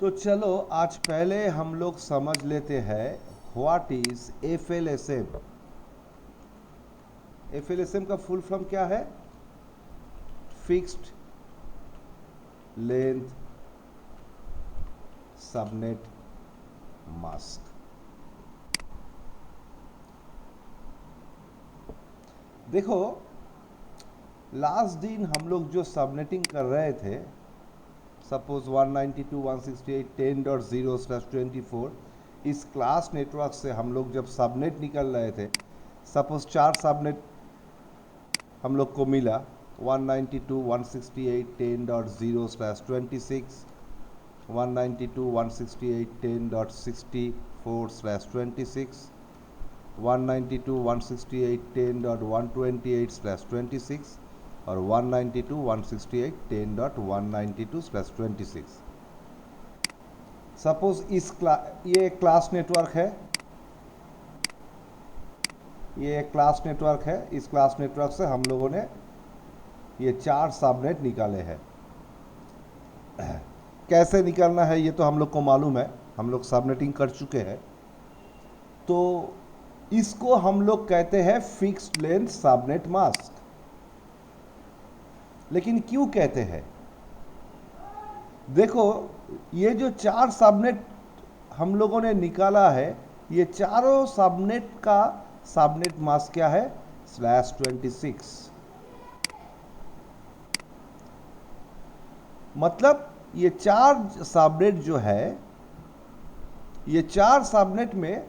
तो चलो आज पहले हम लोग समझ लेते हैं व्हाट इज एफएलएसएम। एफएलएसएम का फुल फॉर्म क्या है? Fixed length subnet mask. देखो, लास्ट दिन हम लोग जो सबनेटिंग कर रहे थे, सपोज 192.168.10.0/24 इस क्लास नेटवर्क से हम लोग जब सबनेट निकल रहे थे, सपोज 4 सबनेट हम लोग को मिला 192.168.10.0/26, 192.168.10.64/26, 192.168.10.128/26 और 192.168.10.192/26। सपोज ये क्लास नेटवर्क है, ये एक क्लास नेटवर्क है। इस क्लास नेटवर्क से हम लोगों ने ये 4 सबनेट निकाले हैं। कैसे निकालना है ये तो हम लोग को मालूम है, हम लोग सबनेटिंग कर चुके हैं। तो इसको हम लोग कहते हैं फिक्स्ड लेंथ सबनेट मास्क। लेकिन क्यों कहते हैं? देखो, ये जो 4 सबनेट हम लोगों ने निकाला है, ये चारों सबनेट का सबनेट मास्क क्या है? /26। मतलब ये 4 सबनेट जो है, ये 4 सबनेट में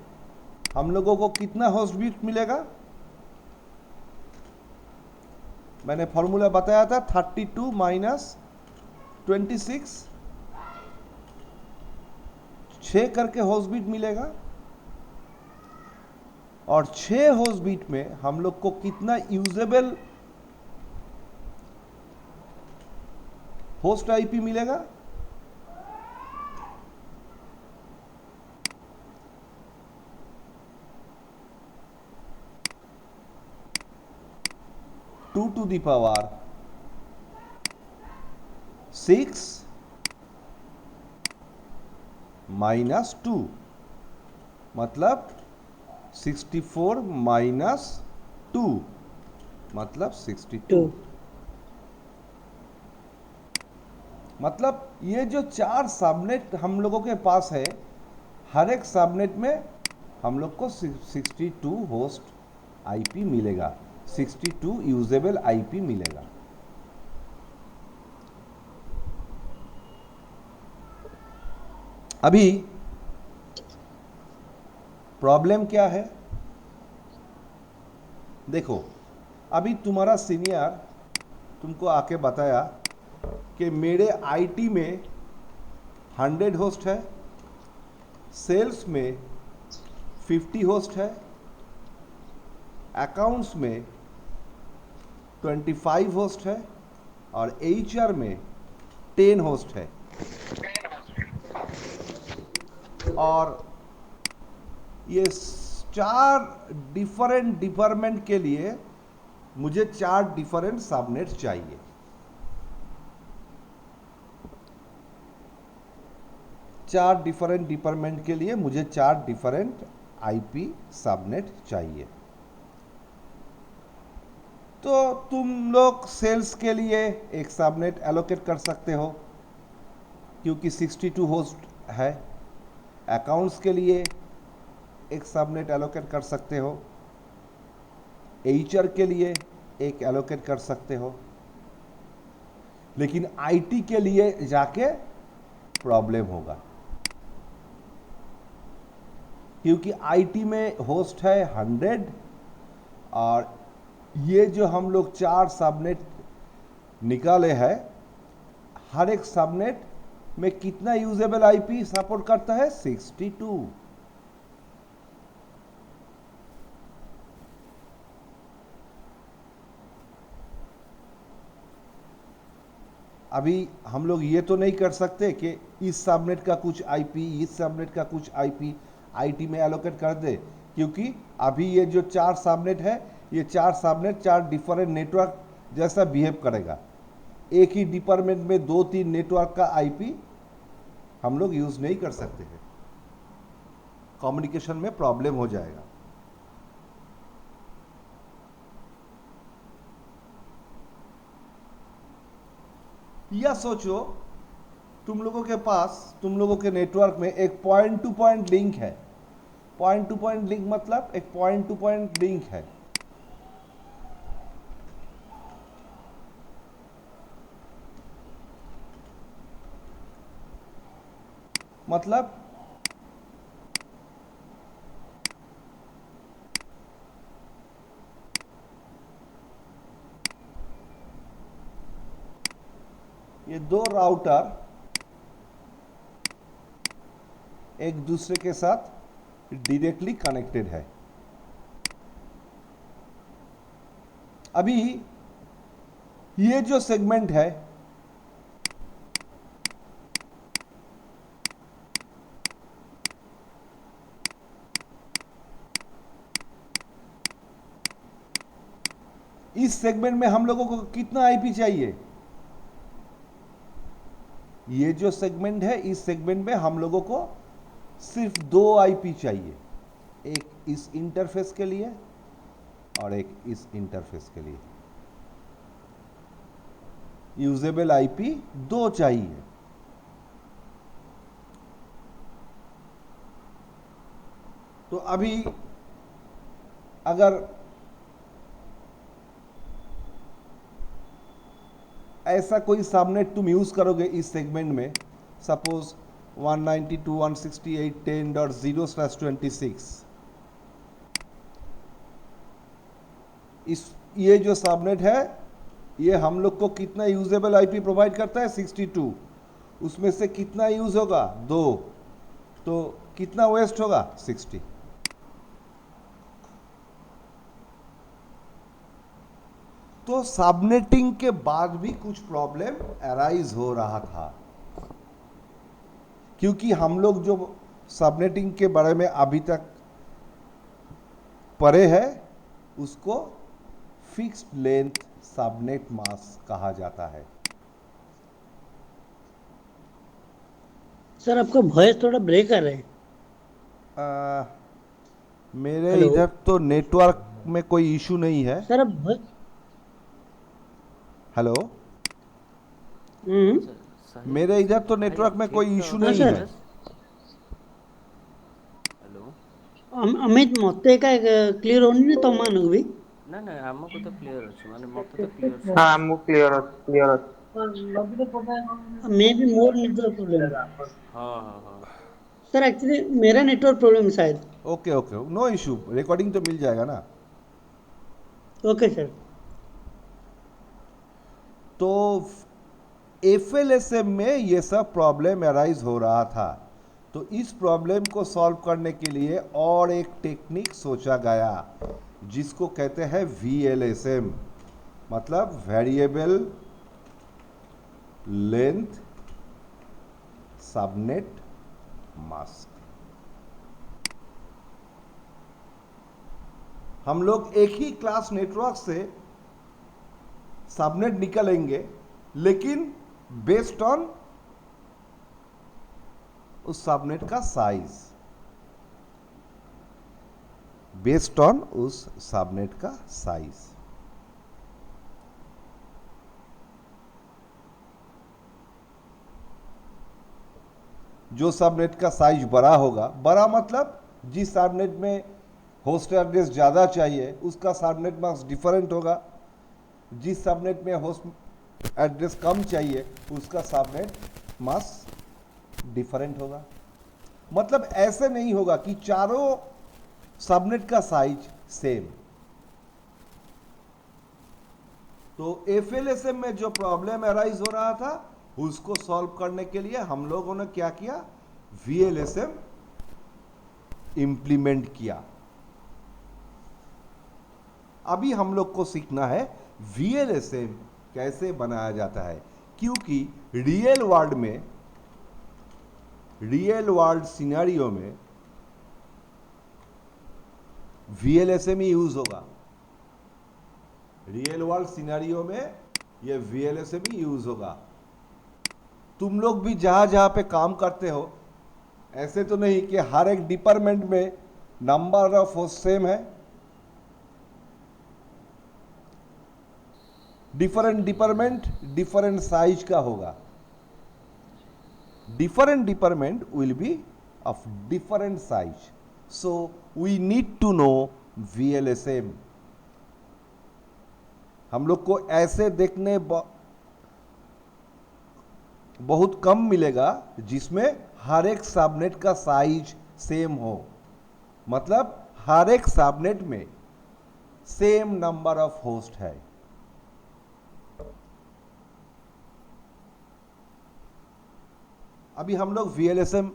हम लोगों को कितना होस्ट बिट मिलेगा? मैंने फॉर्मूला बताया था 32 माइनस 26, 6 करके होस्ट बिट मिलेगा। और 6 होस्ट बिट में हम लोग को कितना यूजेबल होस्ट आईपी मिलेगा? Two to the power 6 minus 2, मतलब 64 माइनस 2 मतलब 62। मतलब ये जो 4 सबनेट हम लोगों के पास है, हर एक सबनेट में हम लोग को 62 होस्ट आईपी मिलेगा, 62 यूजेबल आईपी मिलेगा। अभी प्रॉब्लम क्या है? देखो, अभी तुम्हारा सीनियर तुमको आके बताया कि मेरे आईटी में 100 होस्ट है, सेल्स में 50 होस्ट है, अकाउंट्स में 25 होस्ट है और एचआर में 10 होस्ट है। और ये 4 डिफरेंट डिपार्टमेंट के लिए मुझे 4 डिफरेंट सबनेट चाहिए। चार डिफरेंट डिपार्टमेंट के लिए मुझे 4 डिफरेंट आईपी सबनेट चाहिए। तो तुम लोग सेल्स के लिए एक सबनेट एलोकेट कर सकते हो क्योंकि 62 होस्ट है। अकाउंट्स के लिए एक सबनेट एलोकेट कर सकते हो, एचआर के लिए एक एलोकेट कर सकते हो। लेकिन आईटी के लिए जाके प्रॉब्लम होगा क्योंकि आईटी में होस्ट है 100 और ये जो हम लोग 4 सबनेट निकाले हैं, हर एक सबनेट में कितना यूजेबल आईपी सपोर्ट करता है? 62। अभी हम लोग ये तो नहीं कर सकते कि इस सबनेट का कुछ आईपी, इस सबनेट का कुछ आईपी आईटी में एलोकेट कर दे, क्योंकि अभी ये जो 4 सबनेट है, ये 4 सबनेट 4 डिफरेंट नेटवर्क जैसा बिहेव करेगा। एक ही डिपार्टमेंट में 2-3 नेटवर्क का आईपी हम लोग यूज़ नहीं कर सकते हैं, कम्युनिकेशन में प्रॉब्लम हो जाएगा। या सोचो तुम लोगों के पास, तुम लोगों के नेटवर्क में एक पॉइंट टू पॉइंट लिंक है। पॉइंट टू पॉइंट लिंक मतलब एक पॉइंट टू पॉइंट लिंक है। मतलब ये दो राउटर एक दूसरे के साथ डायरेक्टली कनेक्टेड है। अभी ये जो सेगमेंट है इस सेगमेंट में हम लोगों को कितना आईपी चाहिए? ये जो सेगमेंट है इस सेगमेंट में हम लोगों को सिर्फ 2 आईपी चाहिए, एक इस इंटरफेस के लिए और एक इस इंटरफेस के लिए। यूजेबल आईपी 2 चाहिए। तो अभी अगर ऐसा कोई सबनेट तुम यूज करोगे इस सेगमेंट में, सपोज 192.168.10.0/26, इस ये जो सबनेट है ये हम लोग को कितना यूजेबल आईपी प्रोवाइड करता है? 62। उसमें से कितना यूज होगा? 2। तो कितना वेस्ट होगा? 60। तो सबनेटिंग के बाद भी कुछ प्रॉब्लम अराइज हो रहा था, क्योंकि हम लोग जो सबनेटिंग के बारे में अभी तक पढ़े हैं उसको फिक्स्ड लेंथ सबनेट मास्क कहा जाता है। सर आपका वॉइस थोड़ा ब्रेक आ रहा है। मेरे हेलो इधर तो नेटवर्क में कोई इशू नहीं है। सर, आप हेलो, हम्म, मेरे इधर तो नेटवर्क में कोई इशू हाँ नहीं है। Sir, hello. अमित मते का क्लियर होनी ना तो मानू भी ना ना आमको तो क्लियर अछि, माने मते तो क्लियर हाँ सुबुछि। ଆମକୁ କ୍ଲିୟର କ୍ଲିୟର ଅଛି। May be more network problem. हाँ हाँ हाँ। सर एक्चुअली मेरा नेटवर्क प्रॉब्लम है शायद। Okay okay, no issue, recording तो मिल जाएगा ना। Okay sir. तो एफएलएसएम में ये सब प्रॉब्लम अराइज हो रहा था। तो इस प्रॉब्लम को सॉल्व करने के लिए और एक टेक्निक सोचा गया जिसको कहते हैं वीएलएसएम, मतलब वेरिएबल लेंथ सबनेट मास्क। हम लोग एक ही क्लास नेटवर्क से सबनेट निकालेंगे, लेकिन बेस्ड ऑन उस सबनेट का साइज, बेस्ड ऑन उस सबनेट का साइज। जो सबनेट का साइज बड़ा होगा, बड़ा मतलब जिस सबनेट में होस्ट एड्रेस ज़्यादा चाहिए उसका सबनेट मास्क डिफरेंट होगा, जिस सबनेट में होस्ट एड्रेस कम चाहिए उसका सबनेट मास्क डिफरेंट होगा। मतलब ऐसे नहीं होगा कि चारों सबनेट का साइज सेम। तो एफएलएसएम में जो प्रॉब्लम अराइज हो रहा था उसको सॉल्व करने के लिए हम लोगों ने क्या किया? वीएलएसएम इंप्लीमेंट किया। अभी हम लोग को सीखना है वीएलएसएम कैसे बनाया जाता है, क्योंकि रियल वर्ल्ड सिनेरियो में वीएलएसएम ही यूज होगा। रियल वर्ल्ड सिनेरियो में ये वीएलएसएम ही यूज होगा। तुम लोग भी जहाँ जहाँ पे काम करते हो, ऐसे तो नहीं कि हर एक डिपार्टमेंट में नंबर ऑफ होस्ट सेम है। डिफरेंट डिपार्टमेंट डिफरेंट साइज का होगा। different department will be of different size, so we need to know VLSM। हम लोग को ऐसे देखने बहुत कम मिलेगा जिसमें हर एक सबनेट का साइज सेम हो, मतलब हर एक सबनेट में सेम नंबर ऑफ होस्ट है। अभी हम लोग VLSM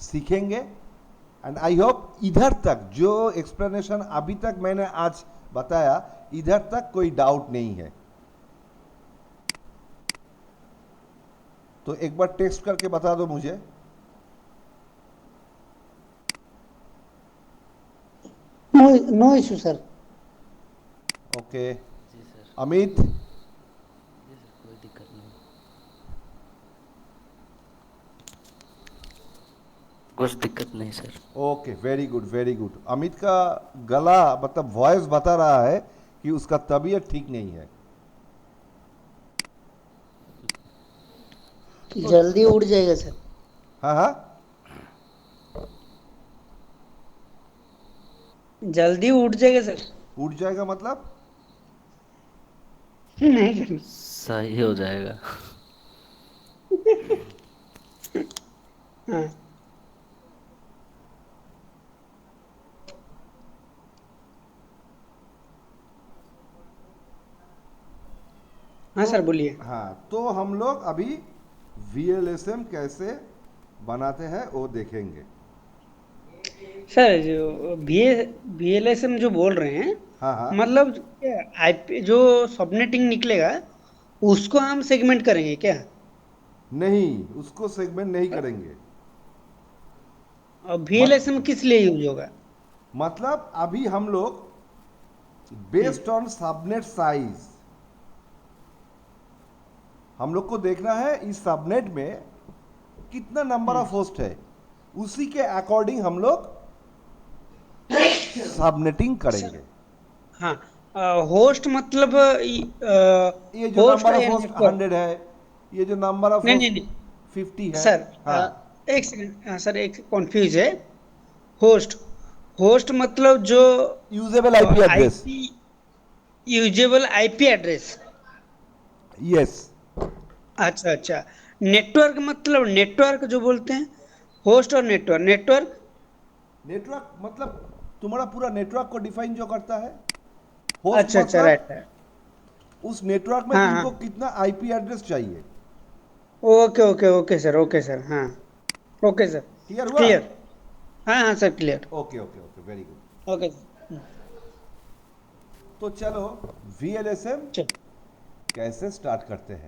सीखेंगे एंड आई होप इधर तक जो एक्सप्लेनेशन अभी तक मैंने आज बताया, इधर तक कोई डाउट नहीं है। तो एक बार टेक्स्ट करके बता दो मुझे। No issue sir. ओके जी सर। अमित, जी सर, कोई दिक्कत नहीं, कुछ दिक्कत नहीं सर। Okay very good very good. Amit का गला मतलब वॉइस बता रहा है कि उसका तबीयत ठीक नहीं है। जल्दी उठ जाएगा सर। हाँ हाँ, जल्दी उठ जाएगा सर। उठ जाएगा मतलब नहीं सर। सही हो जाएगा। हाँ हाँ सर बोलिए। हाँ, तो हम लोग अभी VLSM कैसे बनाते हैं वो देखेंगे। सर जो VLSM जो बोल रहे हैं, हाँ हाँ, मतलब आईपी जो सबनेटिंग निकलेगा उसको हम सेगमेंट करेंगे क्या? नहीं उसको सेगमेंट नहीं करेंगे। और मत, VLSM किस लिए यूज होगा? मतलब अभी हम लोग हम्म, बेस्ड ऑन सबनेट साइज हम लोग को देखना है इस सबनेट में कितना नंबर हम्म, ऑफ होस्ट है, उसी के अकॉर्डिंग हम लोग सबनेटिंग सर, करेंगे। हाँ होस्ट मतलब ये जो होस्ट नंबर ऑफ या होस्ट नेटवर्क? 100 है, ये जो नंबर ऑफ नहीं होस्ट नहीं नहीं 50 है। सर, हाँ, एक सेकंड सर, एक कंफ्यूज है। होस्ट होस्ट मतलब जो usable IP address. IP, usable IP address. Yes, अच्छा अच्छा। नेटवर्क मतलब नेटवर्क जो बोलते हैं, होस्ट और नेटवर्क। नेटवर्क नेटवर्क मतलब तुम्हारा पूरा नेटवर्क को डिफाइन जो करता है। होस्ट अच्छा अच्छा, मतलब राइट राइट। उस नेटवर्क में हाँ तुमको हाँ, कितना आईपी एड्रेस चाहिए। ओके ओके ओके सर हाँ। Okay sir. क्लियर हुआ? क्लियर। हाँ हाँ sir, clear. Okay okay okay very good. Okay sir. तो चलो VLSM चल। कैसे स्टार्ट करते हैं।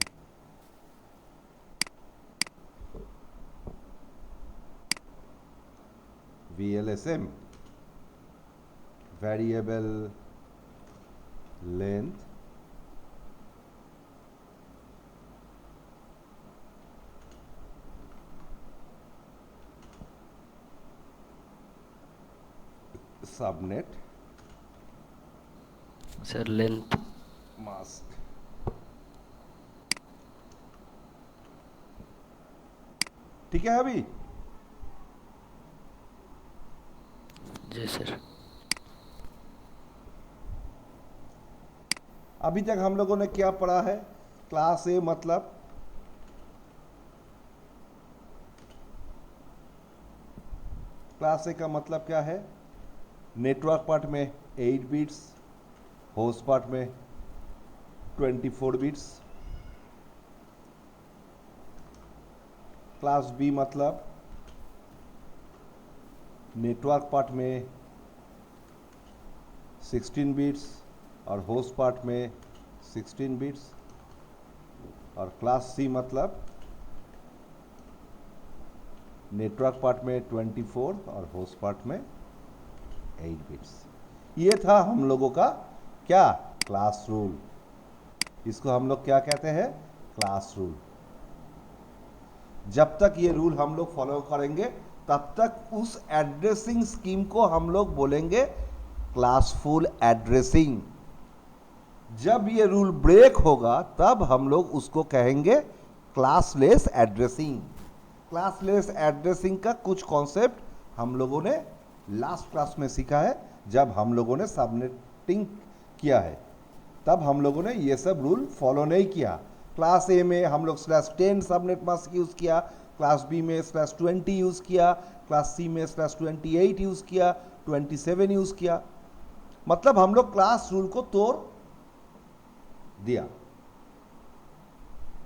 VLSM variable length subnet sir length, mask. ठीक है अभी? जी सर। अभी तक हम लोगों ने क्या पढ़ा है? क्लास ए मतलब क्लास ए का मतलब क्या है? नेटवर्क पार्ट में 8 बिट्स, होस्ट पार्ट में 24 बिट्स। क्लास बी मतलब नेटवर्क पार्ट में 16 बिट्स और होस्ट पार्ट में 16 बिट्स। और क्लास सी मतलब नेटवर्क पार्ट में 24 और होस्ट पार्ट में 8 बिट्स। ये था हम लोगों का क्या? Class rule. इसको हम लोग क्या कहते हैं? Class rule. जब तक ये रूल हम लोग फॉलो करेंगे तब तक उस एड्रेसिंग स्कीम को हम लोग बोलेंगे क्लासफुल एड्रेसिंग। जब ये रूल ब्रेक होगा तब हम लोग उसको कहेंगे क्लासलेस एड्रेसिंग। क्लासलेस एड्रेसिंग का कुछ कॉन्सेप्ट हम लोगों ने लास्ट क्लास में सीखा है, जब हम लोगों ने सबनेटिंग किया है तब हम लोगों ने ये सब रूल फॉलो नहीं किया। क्लास ए में हम लोग /10 सबनेट मास्क यूज़ किया, क्लास बी में /20 यूज़ किया, क्लास सी में /28 यूज़ किया, 27 यूज़ किया। मतलब हम लोग क्लास रूल को तोड़ दिया।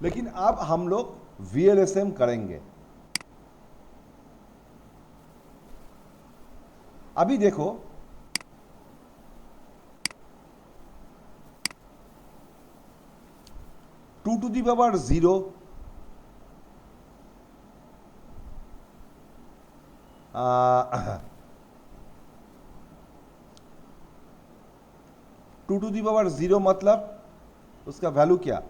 लेकिन अब हम लोग VLSM करेंगे। अभी देखो, two to the power 0 two to the power 0 मतलब उसका वैल्यू क्या?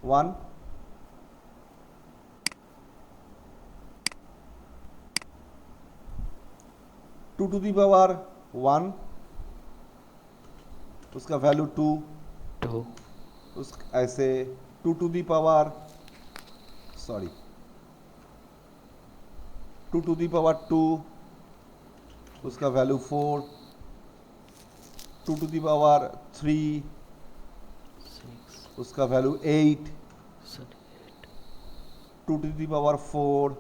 1। टू टू दी पावर 1 उसका वैल्यू 2। 2 उस ऐसे टू टू दी पावर 2 उसका value 4। Two to the power 3 6 उसका value 8। 7 two to the power 4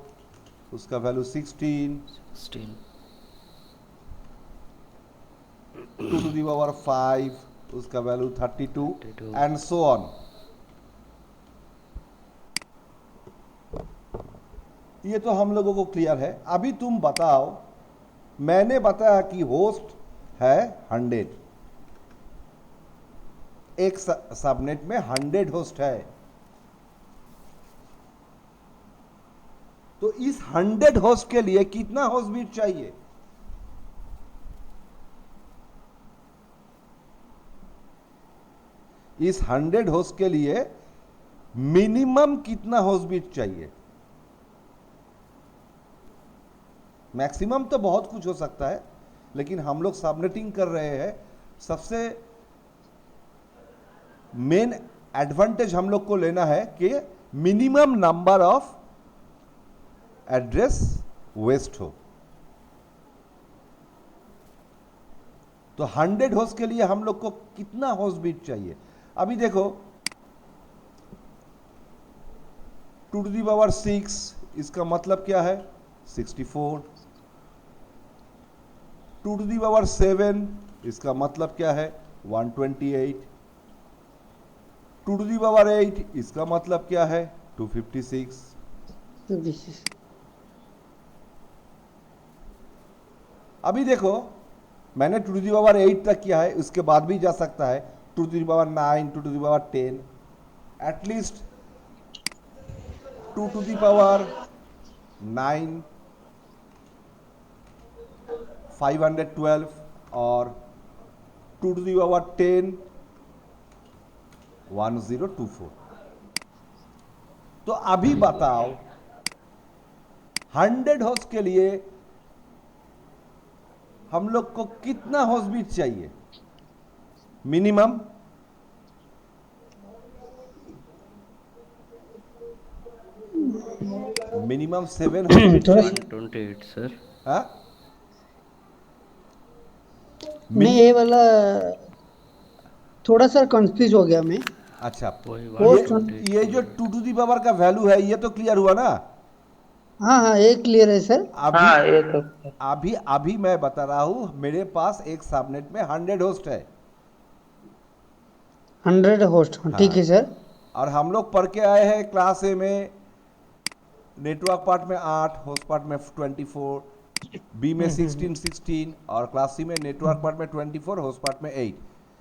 उसका value 16। 16 two to the power 5 उसका वैल्यू 32 32 एंड सो ऑन। ये तो हम लोगों को क्लियर है। अभी तुम बताओ, मैंने बताया कि होस्ट है 100, एक सबनेट में 100 होस्ट है, तो इस 100 होस्ट के लिए कितना होस्ट बिट चाहिए? इस 100 होस्ट के लिए मिनिमम कितना होस्ट बिट चाहिए? मैक्सिमम तो बहुत कुछ हो सकता है, लेकिन हम लोग सबनेटिंग कर रहे हैं। सबसे मेन एडवांटेज हम लोग को लेना है कि minimum number of address waste हो। तो 100 होस्ट के लिए हम लोग को कितना होस्ट बिट चाहिए? अभी देखो, 2 टू दी पावर 6 इसका मतलब क्या है? 64। 2 टू दी पावर 7 इसका मतलब क्या है? 128। 2 टू दी पावर 8 इसका मतलब क्या है? 256। अभी देखो, मैंने 2 टू दी पावर 8 तक किया है, उसके बाद भी जा सकता है 2 to the power 9, 2 to the power 10, at least 2 to the power 9, 512 और 2 टू दी पावर 10, 1024। तो अभी बताओ 100 होस्ट के लिए हम लोग को कितना होस्ट बिट चाहिए मिनिमम? मिनिमम 7 होस्ट बिट चाहिए। 128 सर। हाँ? नहीं, ये वाला थोड़ा सा कंफ्यूज हो गया मैं। अच्छा, वही होस्ट ये जो 2 टू दी पावर का वैल्यू है ये तो क्लियर हुआ ना? हाँ हाँ, ये क्लियर है सर। अभी हाँ ये तो अभी मैं बता रहा हूं, मेरे पास एक सबनेट में 100 होस्ट है। 100 होस्ट, ठीक है सर। और हम लोग पढ़ के आए हैं क्लास ए में, नेटवर्क पार्ट में 8, होस्ट पार्ट में 24, बी में 16 और क्लास सी में नेटवर्क पार्ट में 24, होस्ट पार्ट में 8।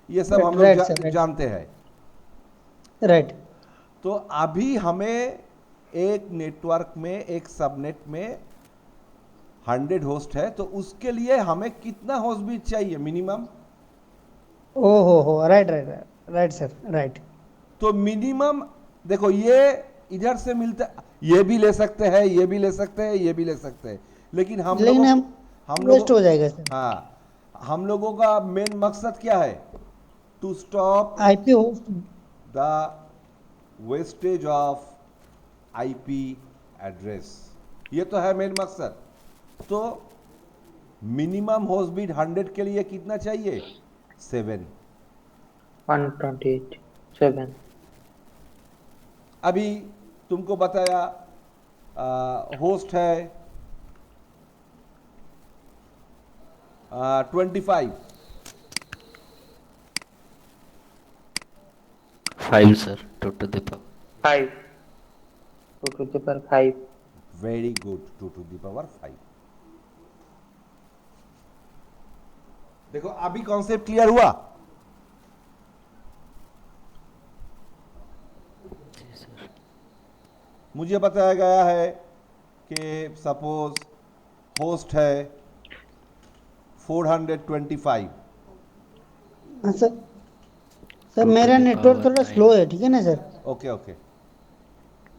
ये सब हम Right, लोग sir, right. जानते हैं। राइट। तो अभी हमें एक नेटवर्क में, एक सबनेट में 100 होस्ट है, तो उसके लिए हमें कितना होस्ट बिट चाहिए मिनिमम? ओ हो, right right right sir, right. तो मिनिमम देखो, ये इधर से मिलता, ये भी ले सकते हैं, ये भी ले सकते हैं, ये भी ले सकते हैं, लेकिन लेकिन हम लोगों वेस्ट हो जाएगा सर। हाँ, हम लोगों का मेन मकसद क्या है? To stop IP host. The wastage of IP address, ये तो है मेन मकसद। तो मिनिमम होस्ट बिट 100 के लिए कितना चाहिए? 7। 128 7। अभी तुमको बताया होस्ट है 25, 5 sir, 2 to the power 5 2 to the power 5। Very good, 2 to the power 5। देखो अभी कॉन्सेप्ट क्लियर हुआ? जी सर। मुझे बताया गया है कि सपोज होस्ट है 425। हाँ सर। सर 2 to मेरा the नेटवर्क power थोड़ा 9 स्लो है, ठीक है ना sir? Okay okay.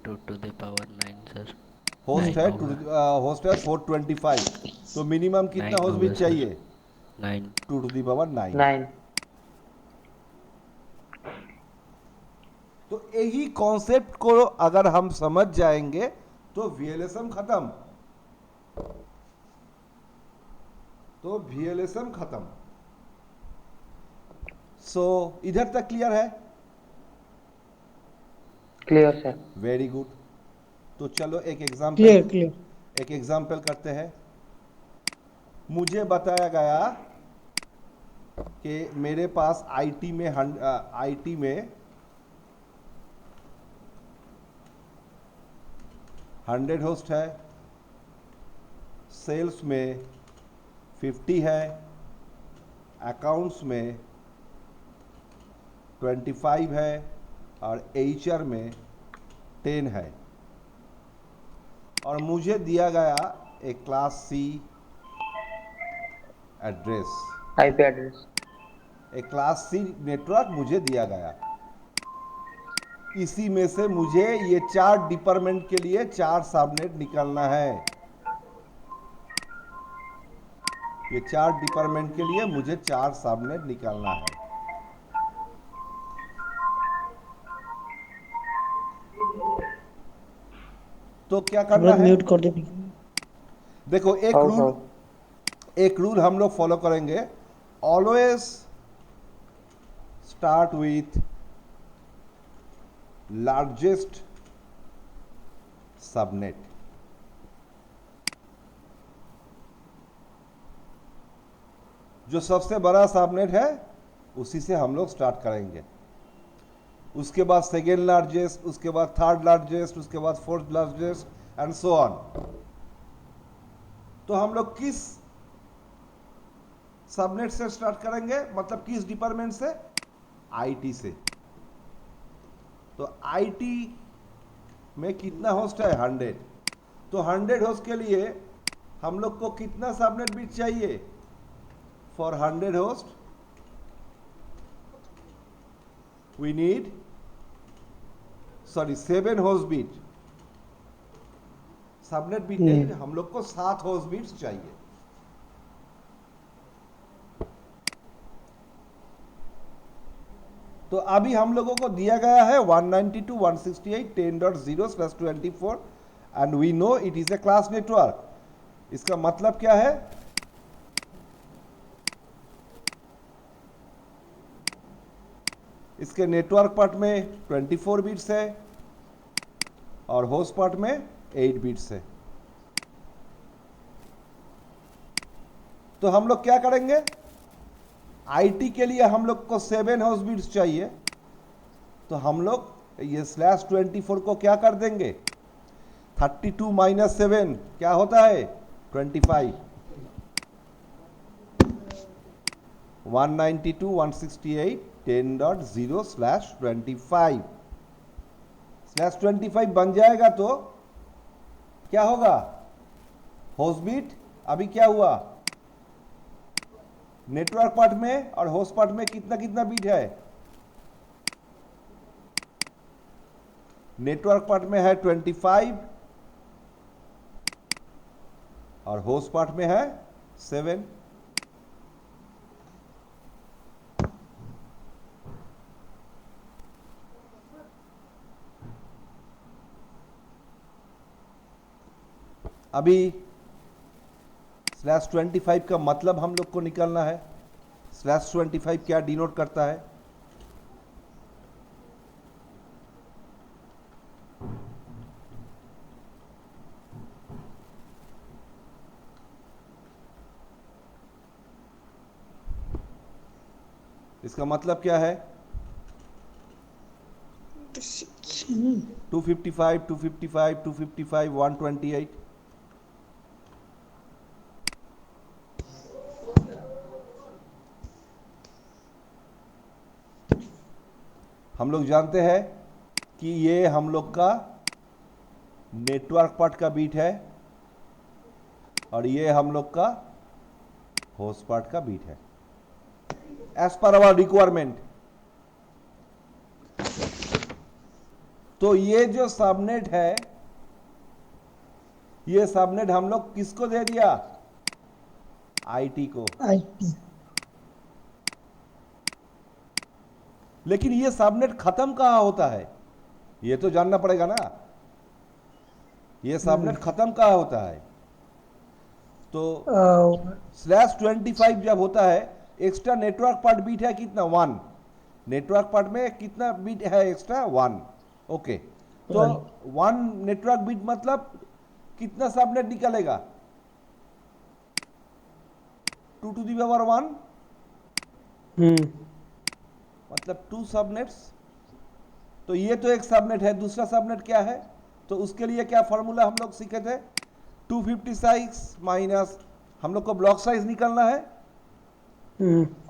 2 to the power 9 sir। Host 9 है होगा। होस्ट है 425, तो मिनिमम कितना 9 होस्ट होगा बिट सर। चाहिए? 9 2 to the power 9। 9। तो यही कॉन्सेप्ट को अगर हम समझ जाएंगे तो वीएलएसएम खत्म, तो वीएलएसएम खत्म। सो इधर तक क्लियर है? Clear sir. Very good. तो चलो एक क्लियर, एग्जांपल, क्लियर। एक एग्जांपल करते हैं। मुझे बताया गया कि मेरे पास आईटी में 100 होस्ट है, सेल्स में 50 है, अकाउंट्स में 25 है और एचआर में 10 है। और मुझे दिया गया एक class C address, IP address. एक क्लास सी नेटवर्क मुझे दिया गया। इसी में से मुझे ये 4 डिपार्टमेंट के लिए 4 सबनेट निकालना है। ये 4 डिपार्टमेंट के लिए मुझे 4 सबनेट निकालना है। तो क्या करना है? म्यूट कर दे। देखो एक रूल हम लोग फॉलो करेंगे। Always start with largest subnet. जो सबसे बड़ा सबनेट है उसी से हम लोग स्टार्ट करेंगे, उसके बाद सेकेंड लार्जेस्ट, उसके बाद थर्ड लार्जेस्ट, उसके बाद fourth largest and so on. तो हम लोग किस सबनेट से स्टार्ट करेंगे, मतलब किस डिपार्टमेंट से? आईटी से। तो आईटी में कितना होस्ट है? 100। तो 100 होस्ट के लिए हम लोग को कितना सबनेट बिट चाहिए? For 100 host we need 7 host bit. Subnet bit नहीं, हम लोग को 7 होस्ट बिट्स चाहिए। तो अभी हम लोगों को दिया गया है 192.168.10.0/24 and we know it is a class network. इसका मतलब क्या है? इसके नेटवर्क पार्ट में 24 बिट्स है और होस्ट पार्ट में 8 बिट्स है। तो हम लोग क्या करेंगे? आईटी के लिए हम लोग को 7 होस्ट बिट्स चाहिए, तो हम लोग ये /24 को क्या कर देंगे? 32 - 7 क्या होता है? 25। 192.168.10.0/25 बन जाएगा। तो क्या होगा? होस्ट बिट अभी क्या हुआ? नेटवर्क पार्ट में और होस्ट पार्ट में कितना कितना बिट है? नेटवर्क पार्ट में है 25 और होस्ट पार्ट में है 7। अभी /25 का मतलब हम लोग को निकालना है। /25 क्या डिनोट करता है? इसका मतलब क्या है? 255, 255, 255, 128। हम लोग जानते हैं कि ये हम लोग का नेटवर्क पार्ट का बीट है और ये हम लोग का होस्ट पार्ट का बीट है एज पर आवर रिक्वायरमेंट। तो ये जो सबनेट है, ये सबनेट हम लोग किसको दे दिया? आईटी को। आईटी। लेकिन ये सबनेट खत्म कहां होता है, ये तो जानना पड़ेगा ना। ये सबनेट खत्म कहां होता है? तो /25 जब होता है, एक्स्ट्रा नेटवर्क पार्ट बीट है कितना? 1। नेटवर्क पार्ट में कितना बीट है एक्स्ट्रा? 1। ओके, तो 1 नेटवर्क बीट मतलब कितना सबनेट निकलेगा? 2 to the power 1 मतलब 2 सबनेट्स। तो ये तो एक सबनेट है, दूसरा सबनेट क्या है? तो उसके लिए क्या फॉर्मूला हम लोग सीखे थे? 256 माइनस, हम लोग को ब्लॉक साइज निकालना है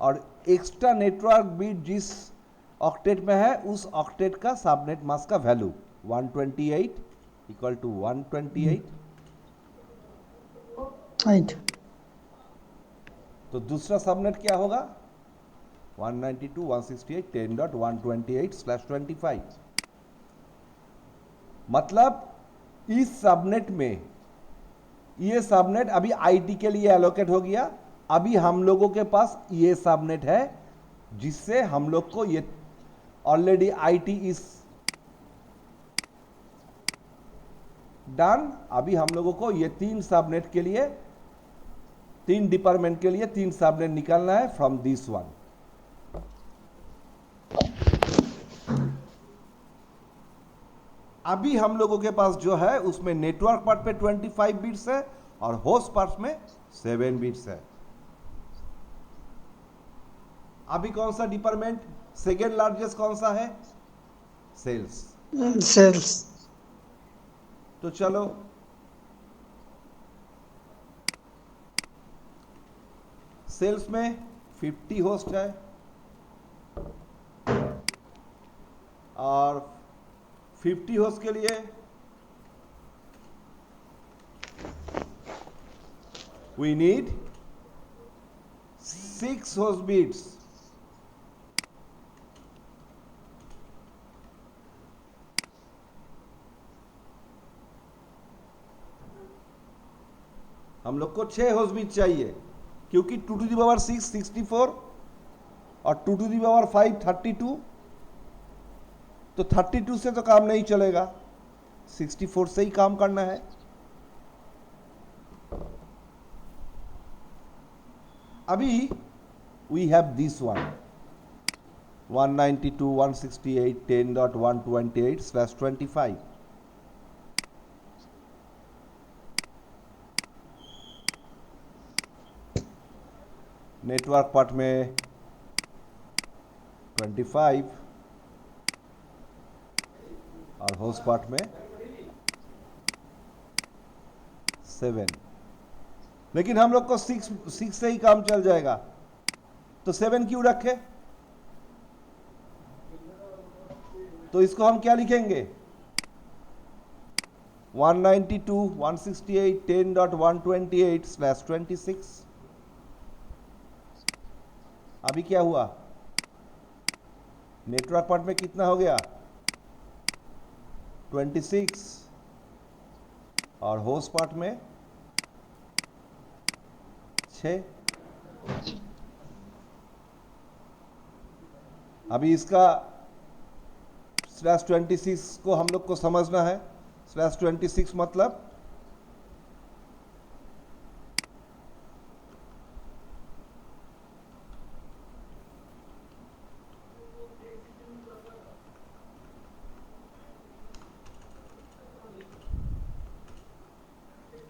और एक्स्ट्रा नेटवर्क बीट जिस ऑक्टेट में है उस ऑक्टेट का सबनेट मास्क का वैल्यू 128 इक्वल टू 128। राइट। तो दूसरा सबनेट क्या होगा? 192.168.10.128/25। मतलब इस सबनेट में, ये सबनेट अभी आईटी के लिए एलोकेट हो गया। अभी हम लोगों के पास ये सबनेट है जिससे हम लोग को ये ऑलरेडी आईटी इज डन। अभी हम लोगों को ये 3 सबनेट के लिए, 3 डिपार्टमेंट के लिए 3 सबनेट निकालना है फ्रॉम दिस वन। अभी हम लोगों के पास जो है उसमें नेटवर्क पार्ट पे 25 बिट्स है और होस्ट पार्ट में 7 बिट्स है। अभी कौन सा डिपार्टमेंट सेकेंड लार्जेस्ट कौन सा है? सेल्स। सेल्स। तो चलो सेल्स में 50 होस्ट है और 50 होस्ट के लिए we need 6 host bits। हम लोग को 6 होस्ट बीट चाहिए क्योंकि 2 to the power 6 64 और 2 to the power 5 32। तो 32 से तो काम नहीं चलेगा, 64 से ही काम करना है। अभी we have this one 192.168.10.128/25। Network part में 25 और होस्ट पार्ट में 7। लेकिन हम लोग को 6 से ही काम चल जाएगा, तो 7 क्यों रखे? तो इसको हम क्या लिखेंगे? 192.168.10.128/26। अभी क्या हुआ? नेटवर्क पार्ट में कितना हो गया? 26 और होस्ट पार्ट में 6। अभी इसका /26 को हम लोग को समझना है। /26 मतलब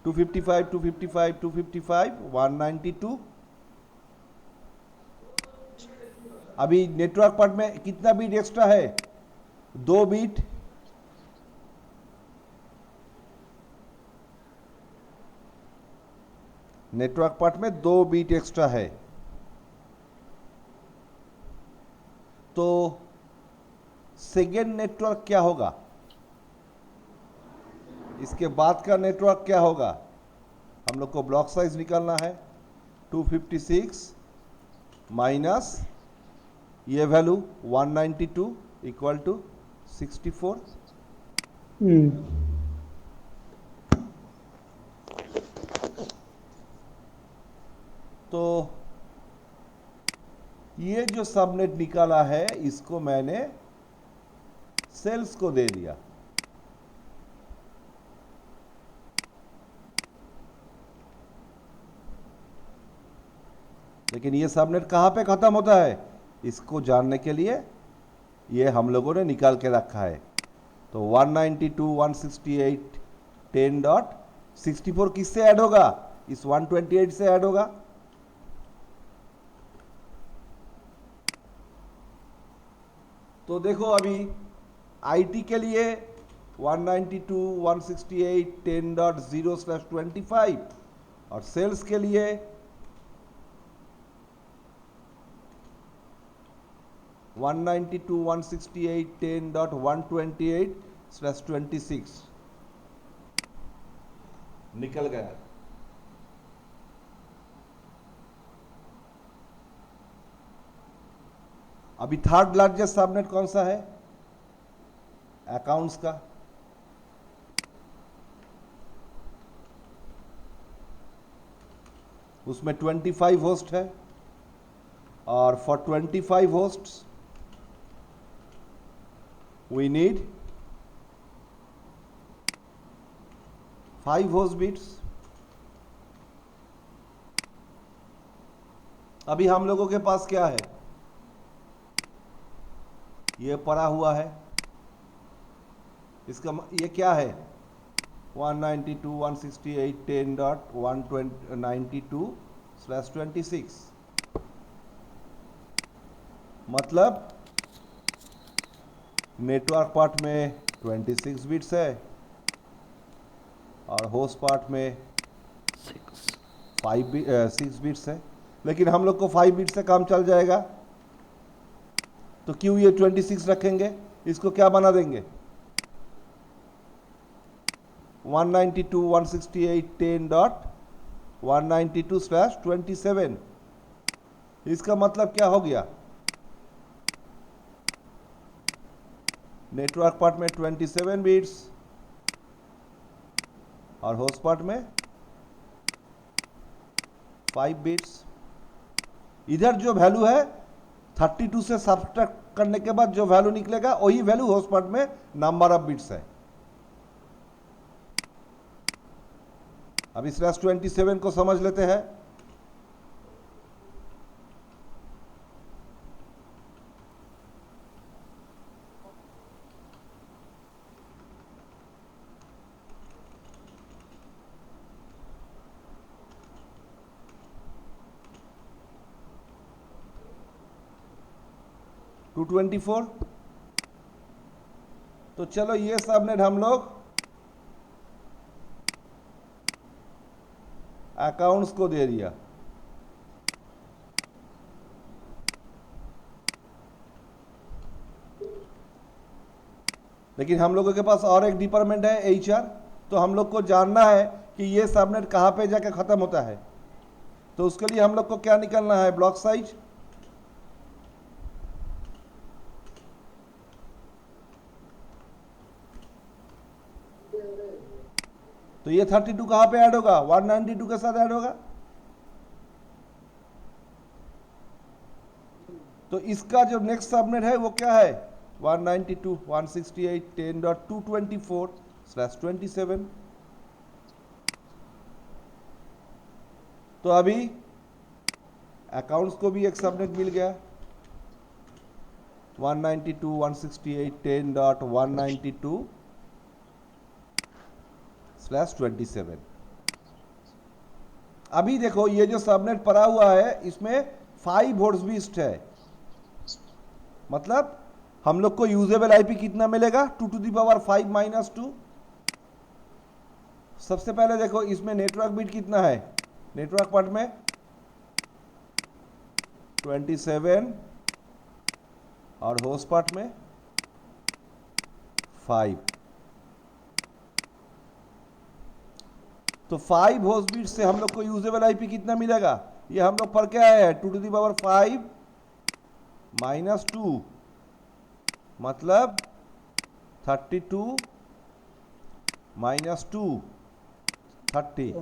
255, 255, 255, 192। अभी नेटवर्क पार्ट में कितना बीट एक्स्ट्रा है? 2 बीट। नेटवर्क पार्ट में 2 बीट एक्स्ट्रा है। तो सेकेंड नेटवर्क क्या होगा? इसके बाद का नेटवर्क क्या होगा? हम लोग को ब्लॉक साइज निकालना है। 256 माइनस ये वैल्यू 192 इक्वल टू 64। तो ये जो सबनेट निकाला है इसको मैंने सेल्स को दे दिया। लेकिन ये सबनेट कहाँ पे खत्म होता है? इसको जानने के लिए ये हम लोगों ने निकाल के रखा है। तो 192.168 10.64 किससे ऐड होगा? इस 128 से ऐड होगा। तो देखो अभी आईटी के लिए 192.168 10.0/25 और सेल्स के लिए 192.168 10.128/26 निकल गया। अभी थर्ड लार्जेस्ट सबनेट कौन सा है? अकाउंट्स का। उसमें 25 होस्ट है और for 25 hosts we need 5 host bits। अभी हम लोगों के पास क्या है? ये पड़ा हुआ है। इसका ये क्या है? 192.168 10.192/26 मतलब नेटवर्क पार्ट में 26 बिट्स है और होस्ट पार्ट में 6 बिट्स है। लेकिन हम लोग को 5 बिट्स से काम चल जाएगा, तो क्यों ये 26 रखेंगे? इसको क्या बना देंगे? 192.168 10.192/27। इसका मतलब क्या हो गया? नेटवर्क पार्ट में 27 बिट्स और होस्ट पार्ट में 5 बिट्स। इधर जो वैल्यू है 32 से सब्ट्रैक्ट करने के बाद जो वैल्यू निकलेगा वही वैल्यू होस्ट पार्ट में नंबर ऑफ बिट्स है। अब इस /27 को समझ लेते हैं। टू 24। तो चलो ये सबनेट हम लोग अकाउंट्स को दे दिया। लेकिन हम लोगों के पास और एक डिपार्टमेंट है HR, तो हम लोग को जानना है कि ये सबनेट कहाँ पे जाके खत्म होता है। तो उसके लिए हम लोग को क्या निकालना है? Block size. तो ये 32 कहाँ पे ऐड होगा? 192 के साथ ऐड होगा। तो इसका जो नेक्स्ट सबनेट है वो क्या है? 192.168.10.224/27। तो अभी अकाउंट्स को भी एक सबनेट मिल गया, 192.168.10.192/27। अभी देखो ये जो सबनेट पड़ा हुआ है इसमें 5 होस्ट बीस्ट है, मतलब हम लोग को यूजेबल आईपी कितना मिलेगा? 2⁵ सबसे पहले देखो इसमें नेटवर्क बिट कितना है? नेटवर्क पार्ट में 27 और होस्ट पार्ट में 5। तो 5 होस्ट बिट से हम लोग को यूजेबल आईपी कितना मिलेगा? ये हम लोग पढ़ के आए हैं 2⁵ -2, मतलब 32 - 2 30।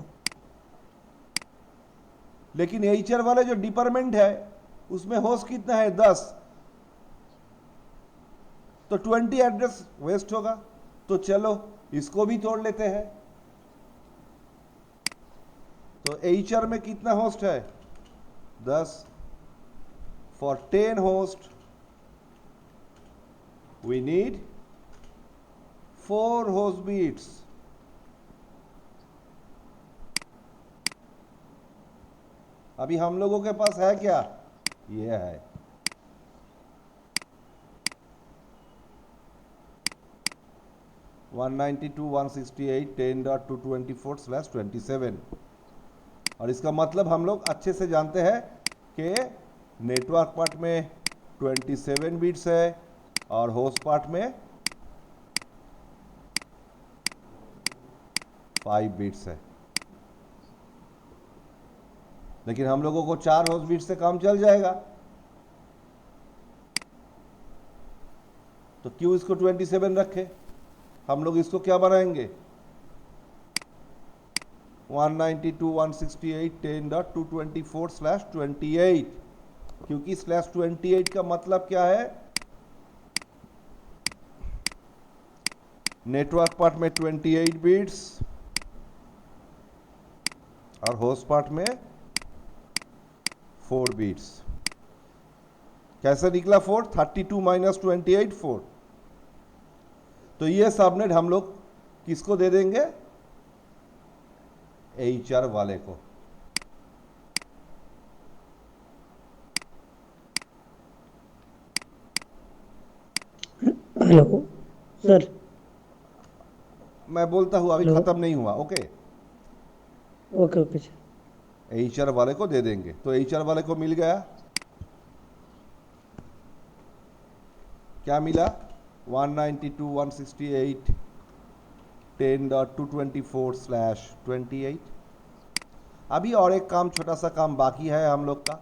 लेकिन एचआर वाले जो डिपार्टमेंट है उसमें होस्ट कितना है? 10। तो 20 एड्रेस वेस्ट होगा। तो चलो इसको भी तोड़ लेते हैं। तो एचआर में कितना होस्ट है? 10। For 10 host we need 4 host bits। अभी हम लोगों के पास है क्या? ये है। वन 192.168.10.224/27। और इसका मतलब हम लोग अच्छे से जानते हैं कि नेटवर्क पार्ट में 27 बिट्स है और होस्ट पार्ट में 5 बिट्स है। लेकिन हम लोगों को 4 होस्ट बिट से काम चल जाएगा। तो क्यों इसको 27 रखे? हम लोग इसको क्या बनाएंगे? 192.168.10.224/28, क्योंकि /28 का मतलब क्या है? नेटवर्क पार्ट में 28 बिट्स और होस्ट पार्ट में 4 बिट्स। कैसे निकला 4? 32 - 28 4। तो ये सबनेट हम लोग किसको दे देंगे? एचआर वाले को। Hello sir. मैं बोलता हूं अभी हेलो। खत्म नहीं हुआ। Okay, okay okay sir. HR वाले को दे देंगे। तो एचआर वाले को मिल गया, क्या मिला? 192.168.10.224/28। अभी और एक काम, छोटा सा काम बाकी है हम लोग का।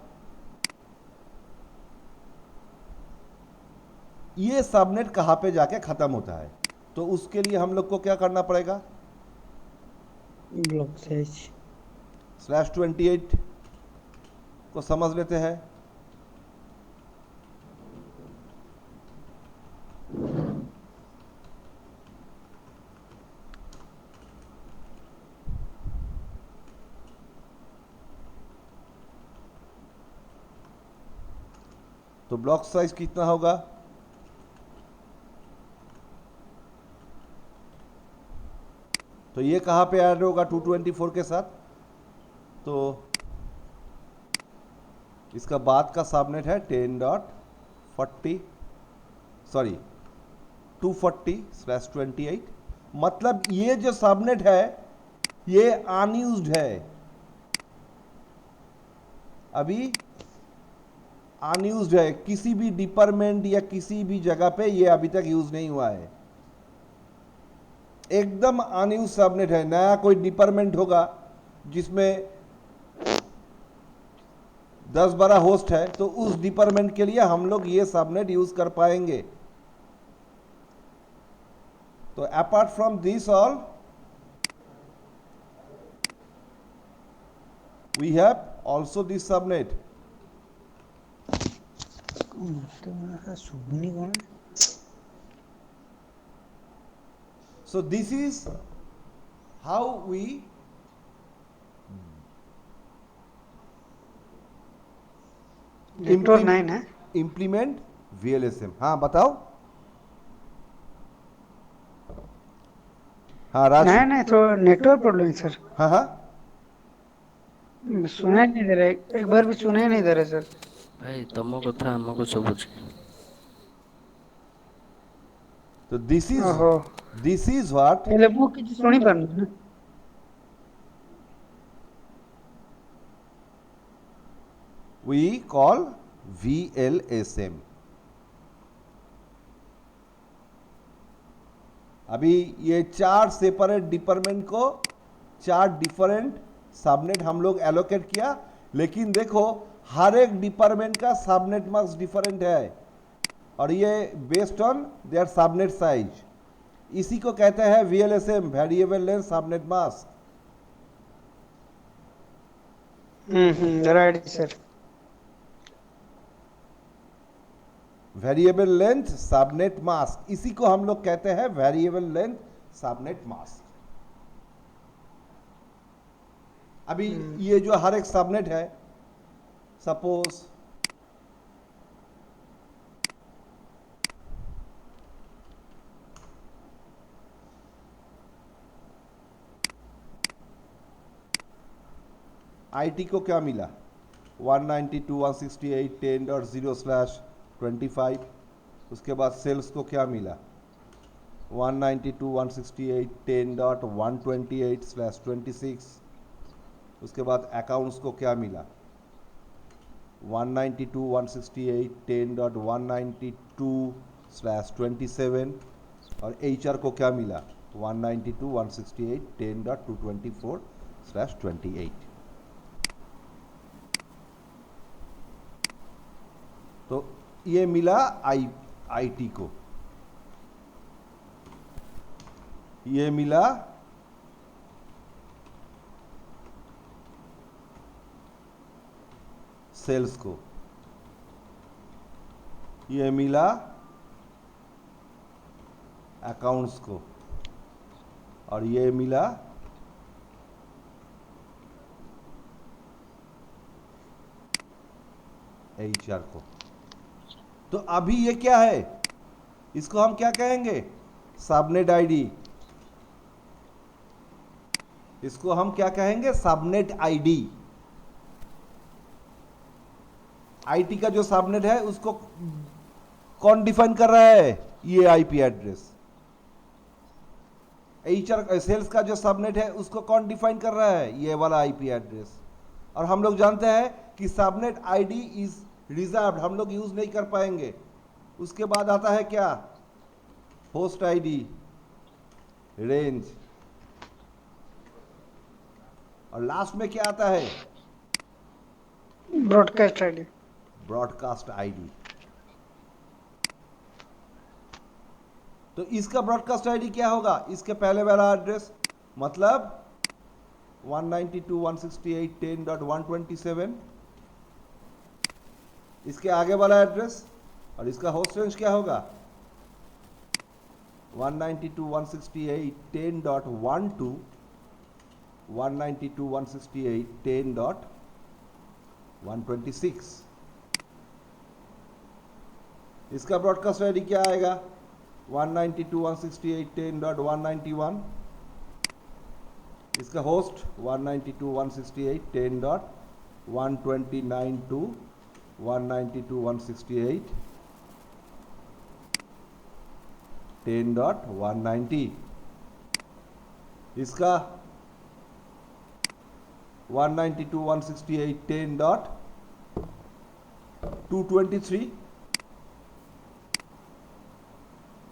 ये सबनेट कहाँ पे जाके खत्म होता है? तो उसके लिए हम लोग को क्या करना पड़ेगा? ब्लॉक साइज /28 को समझ लेते हैं। तो ब्लॉक साइज कितना होगा? तो ये कहाँ पे ऐड होगा 224 के साथ? तो इसका बाद का सबनेट है 10.40 सॉरी 240/28। मतलब ये जो सबनेट है ये अनयूज्ड है, अभी अनयूज्ड है। किसी भी डिपार्टमेंट या किसी भी जगह पे ये अभी तक यूज नहीं हुआ है। एकदम अनयूज सबनेट है। नया कोई डिपार्टमेंट होगा जिसमें 10-12 होस्ट है तो उस डिपार्टमेंट के लिए हम लोग ये सबनेट यूज कर पाएंगे। तो apart from this all we have also this subnet. शुभनी कौन है? So this is how we network 9 है. implement VLSM. हाँ बताओ. हाँ राज. नहीं नहीं, तो नेटवर्क प्रॉब्लम सर. हाँ हाँ. सुनाई नहीं दे रहा है, एक बार भी सुनाई नहीं दे रहा सर. भाई तम कथा हमको सबुच तो this ओहो, is what ହେଲେ ମୁଁ କିଛି ଶୁଣି ପାରୁନି ନା. we call VLSM. अभी ये 4 सेपरेट डिपार्टमेंट को 4 डिफरेंट सबनेट हम लोग एलोकेट किया, लेकिन देखो हर एक डिपार्टमेंट का सबनेट मास्क डिफरेंट है और ये based on their subnet size. इसी को कहते हैं VLSM, variable length subnet mask. Right sir. Variable length subnet mask, इसी को हम लोग कहते हैं वेरिएबल लेंथ सबनेट मास्क. अभी ये जो हर एक सबनेट है, सपोज आईटी को क्या मिला 192.168.10.0/25. उसके बाद सेल्स को क्या मिला 192.168.10.128/26. उसके बाद अकाउंट्स को क्या मिला 192.168.10.192/27. और HR को क्या मिला 192.168.10.224/28. तो ये मिला आईटी को, ये मिला सेल्स को, ये मिला अकाउंट्स को और ये मिला HR को. तो अभी ये क्या है, इसको हम क्या कहेंगे सबनेट आईडी. इसको हम क्या कहेंगे सबनेट आईडी. आईटी का जो सबनेट है उसको कौन डिफाइन कर रहा है, ये आईपी एड्रेस. HR सेल्स का जो सबनेट है उसको कौन डिफाइन कर रहा है, ये वाला आईपी एड्रेस. और हम लोग जानते हैं कि सबनेट आईडी इज रिजर्व्ड, हम लोग यूज नहीं कर पाएंगे. उसके बाद आता है क्या होस्ट आईडी, रेंज, और लास्ट में क्या आता है ब्रॉडकास्ट आईडी. Broadcast ID. तो इसका ब्रॉडकास्ट आईडी क्या होगा, इसके पहले वाला एड्रेस मतलब 192.168.10.127. इसके आगे वाला एड्रेस और इसका होस्ट रेंज क्या होगा 192.168.10.12 192.168.10.126. इसका ब्रॉडकास्ट आईडी क्या आएगा 192.168.10.191. इसका होस्ट 192.168.10.129 to 192.168.10.190. इसका 192.168.10.223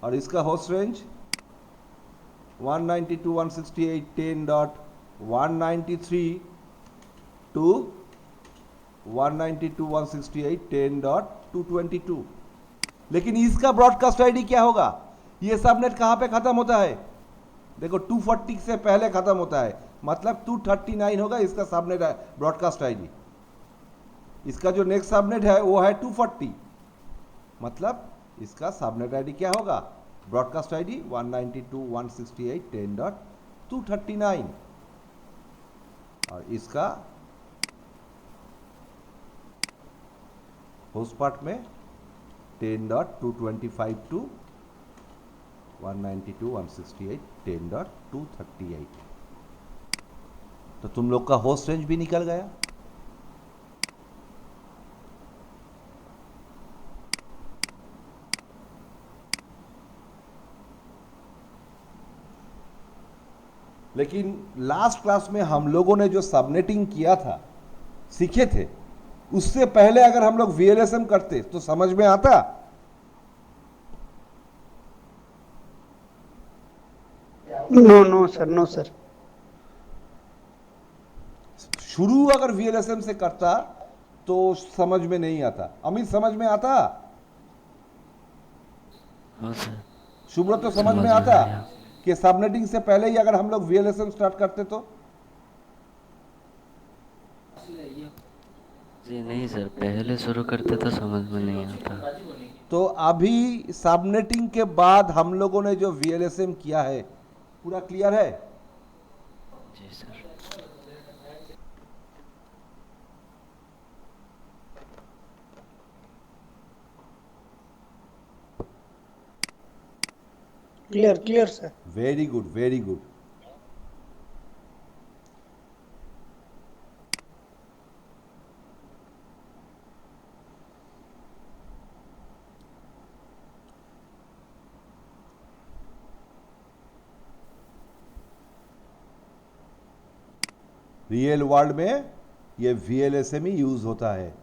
और इसका होस्ट रेंज 192.168.10.193 to 192.168.10.222. लेकिन इसका ब्रॉडकास्ट आईडी क्या होगा, ये सबनेट कहां पे खत्म होता है, देखो 240 से पहले खत्म होता है. मतलब 239 होगा इसका सबनेट ब्रॉडकास्ट आईडी। इसका जो नेक्स्ट सबनेट है वो है 240, मतलब इसका सबनेट आईडी क्या होगा? ब्रॉडकास्ट आईडी 192.168.10.239 और इसका होस्ट पार्ट में 10.225 to 192.168.10.238। तो तुम लोग का होस्ट रेंज भी निकल गया। लेकिन लास्ट क्लास में हम लोगों ने जो सबनेटिंग किया था, सीखे थे, उससे पहले अगर हम लोग वीएलएसएम करते तो समझ में आता? No no sir, no sir. शुरू अगर वीएलएसएम से करता तो समझ में नहीं आता। अमित समझ में आता? हाँ सर, शुभ्रत तो समझ समझ में में आता आया। कि सबनेटिंग से पहले ही अगर हम लोग वीएलएसएम स्टार्ट करते तो? जी नहीं सर, पहले शुरू करते तो समझ में नहीं आता। तो अभी सबनेटिंग के बाद हम लोगों ने जो वीएलएसएम किया है पूरा क्लियर है? जी sir. Clear clear sir. Very good, very good. Real world में ये वीएलएसएम ही यूज होता है।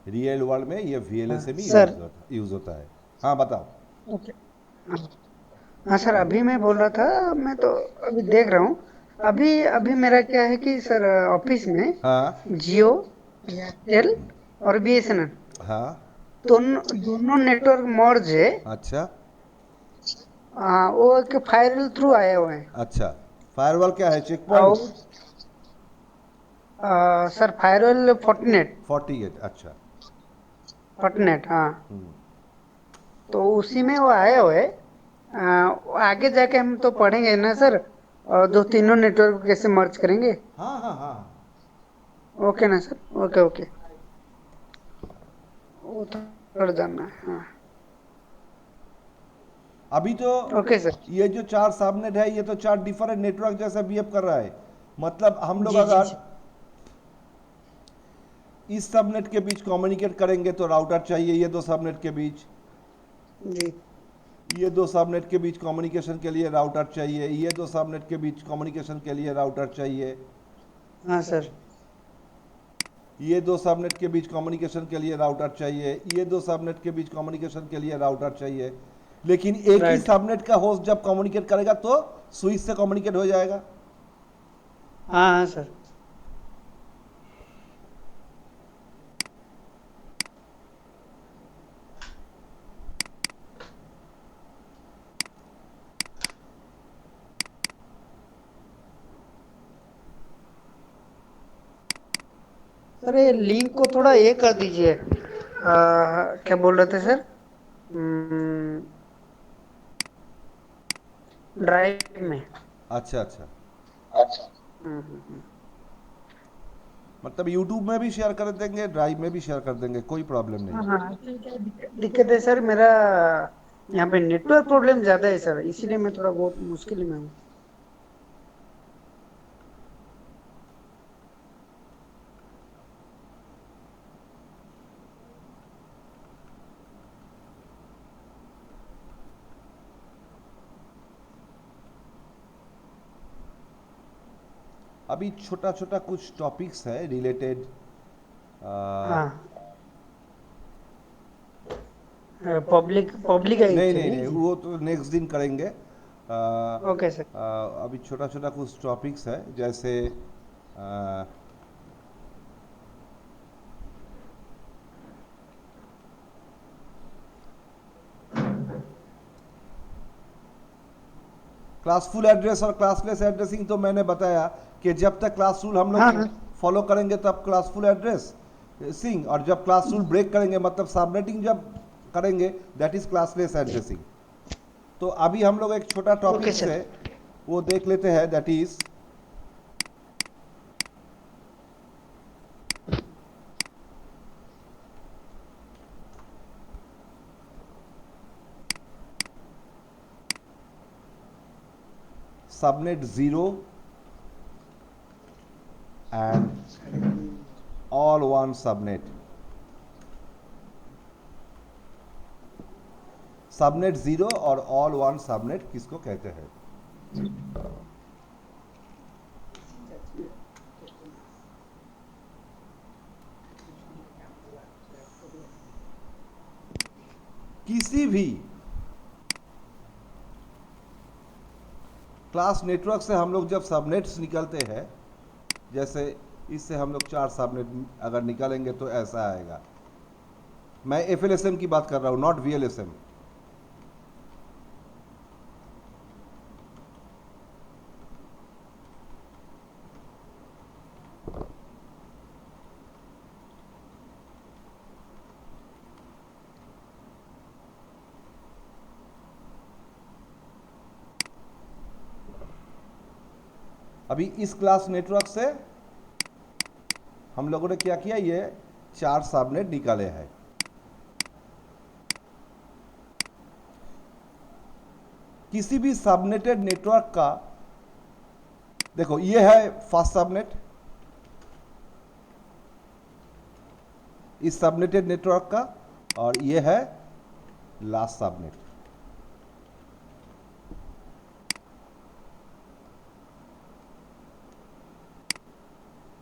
रियल वर्ल्ड में ये वीएलएसएम ही सर। यूज होता है। हाँ बताओ। ओके। हाँ सर, अभी मैं बोल रहा था, मैं तो अभी देख रहा हूँ। अभी अभी मेरा क्या है कि सर, ऑफिस में हाँ जियो, एयरटेल और बीएसएनएल हाँ। दोनों दोनों नेटवर्क मर्ज है। अच्छा वो एक फायरल थ्रू आए हुए हैं। अच्छा। फायरवॉल क्या है? चेक और पॉइंट? सर फायरल फोर्टनेट। 48। अच्छा। फोर्टनेट, हाँ। हम्म। तो उसी में वो आए हुए। आगे जाके हम तो पढ़ेंगे ना सर, दो तीनों नेटवर्क को कैसे मर्ज करेंगे। हाँ हाँ हाँ। ओके ना सर, ओके ओके। वो तो कर जानना है, हाँ। अभी तो ओके सर। ये जो 4 सबनेट है ये तो 4 डिफरेंट नेटवर्क जैसा बिहेव कर रहा है। मतलब हम लोग जी जी अगर जी इस सबनेट के बीच कम्युनिकेट करेंगे तो राउटर चाहिए, ये दो सबनेट के बीच, जी। ये दो सबनेट के बीच कम्युनिकेशन के लिए राउटर चाहिए, ये दो सबनेट के बीच कम्युनिकेशन के लिए राउटर चाहिए, हाँ सर। ये दो सबनेट के बीच कम्युनिकेशन के लिए राउटर चाहिए, ये दो सबनेट के बीच कम्युनिकेशन के लिए राउटर चाहिए। लेकिन एक ही राइट। सबनेट का होस्ट जब कम्युनिकेट करेगा तो स्विच से कम्युनिकेट हो जाएगा। हाँ हाँ सर। सर ये लिंक को थोड़ा ये कर दीजिए, क्या बोल रहे थे सर, ड्राइव में। अच्छा अच्छा। हम्म, हम्म, हम्म। मतलब यूट्यूब में भी शेयर कर देंगे, ड्राइव में भी शेयर कर देंगे, कोई प्रॉब्लम नहीं। हाँ हाँ, क्या दिक्कत है सर, मेरा यहाँ पे नेटवर्क प्रॉब्लम ज्यादा है सर, इसीलिए मैं थोड़ा बहुत मुश्किल में हूँ। अभी छोटा छोटा कुछ टॉपिक्स है रिलेटेड। हाँ, पब्लिक पब्लिक है नहीं नहीं एक्चुअली। नहीं, वो तो नेक्स्ट दिन करेंगे। Okay sir. अभी छोटा छोटा कुछ टॉपिक्स है, जैसे आ, क्लासफुल एड्रेस और क्लासलेस एड्रेसिंग तो मैंने बताया कि जब तक क्लास रूल हम हाँ, लोग हाँ। फॉलो करेंगे तब क्लासफुल एड्रेस सिंग, और जब क्लास रूल ब्रेक करेंगे मतलब सबनेटिंग जब करेंगे दैट इज क्लासलेस एड्रेसिंग। तो अभी हम लोग एक छोटा ओके टॉपिक सर। से वो देख लेते हैं, that is subnet 0 and all one subnet. Subnet 0 और ऑल वन सबनेट किसको कहते हैं? किसी भी क्लास नेटवर्क से हम लोग जब सबनेट्स निकलते हैं, जैसे इससे हम लोग 4 सबनेट अगर निकालेंगे तो ऐसा आएगा। मैं एफएलएसएम की बात कर रहा हूं, नॉट वीएलएसएम। अभी इस क्लास नेटवर्क से हम लोगों ने क्या किया, ये 4 सबनेट निकाले हैं। किसी भी सबनेटेड नेटवर्क का, देखो ये है फर्स्ट सबनेट इस सबनेटेड नेटवर्क का, और ये है लास्ट सबनेट।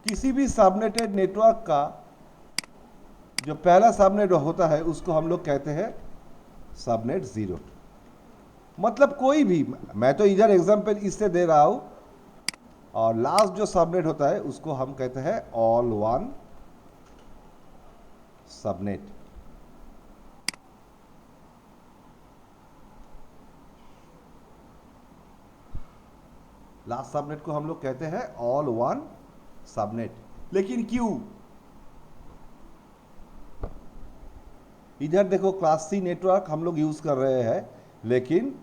किसी भी सबनेटेड नेटवर्क का जो पहला सबनेट होता है उसको हम लोग कहते हैं सबनेट 0। मतलब कोई भी, मैं तो इधर एग्जांपल इससे दे रहा हूं, और लास्ट जो सबनेट होता है उसको हम कहते हैं all one subnet. Last subnet को हम लोग कहते हैं ऑल वन सबनेट। लेकिन क्यों? इधर देखो क्लास सी नेटवर्क हम लोग यूज कर रहे हैं, लेकिन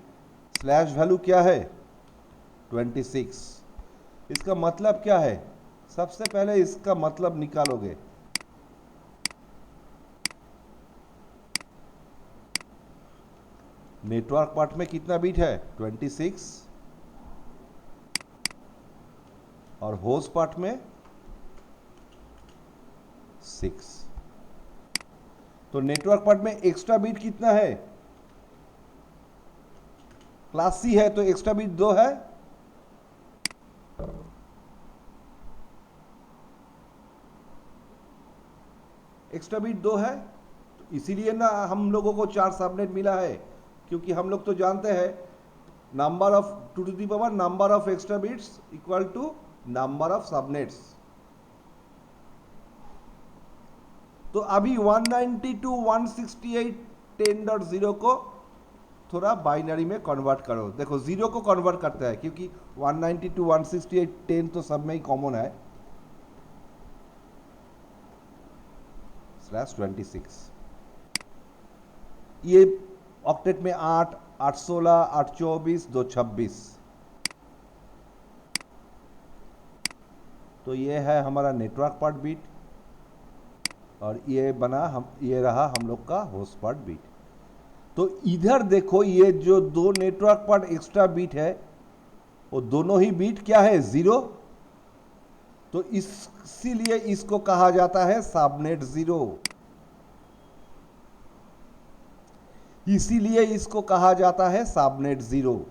स्लैश वैल्यू क्या है 26। इसका मतलब क्या है? सबसे पहले इसका मतलब निकालोगे। नेटवर्क पार्ट में कितना बिट है 26, और होस्ट पार्ट में 6। तो नेटवर्क पार्ट में एक्स्ट्रा बिट कितना है? क्लास सी है तो एक्स्ट्रा बिट 2 है। एक्स्ट्रा बिट 2 है, तो इसीलिए ना हम लोगों को 4 सबनेट मिला है, क्योंकि हम लोग तो जानते हैं number of 2 to the power number of extra bits equal to number of subnets. तो अभी 192.168.10.0 को थोड़ा बाइनरी में कन्वर्ट करो। देखो 0 को कन्वर्ट करता है, क्योंकि 192.168.10 तो सब में ही कॉमन है, /26। ये ऑक्टेट में 8, 816, 824, 226। तो ये है हमारा नेटवर्क पार्ट बिट, और ये रहा हम लोग का होस्ट पार्ट बिट। तो इधर देखो ये जो 2 नेटवर्क पार्ट एक्स्ट्रा बिट है, वो दोनों ही बिट क्या है 0। तो इसीलिए इसको कहा जाता है सबनेट 0। इसीलिए इसको कहा जाता है सबनेट 0।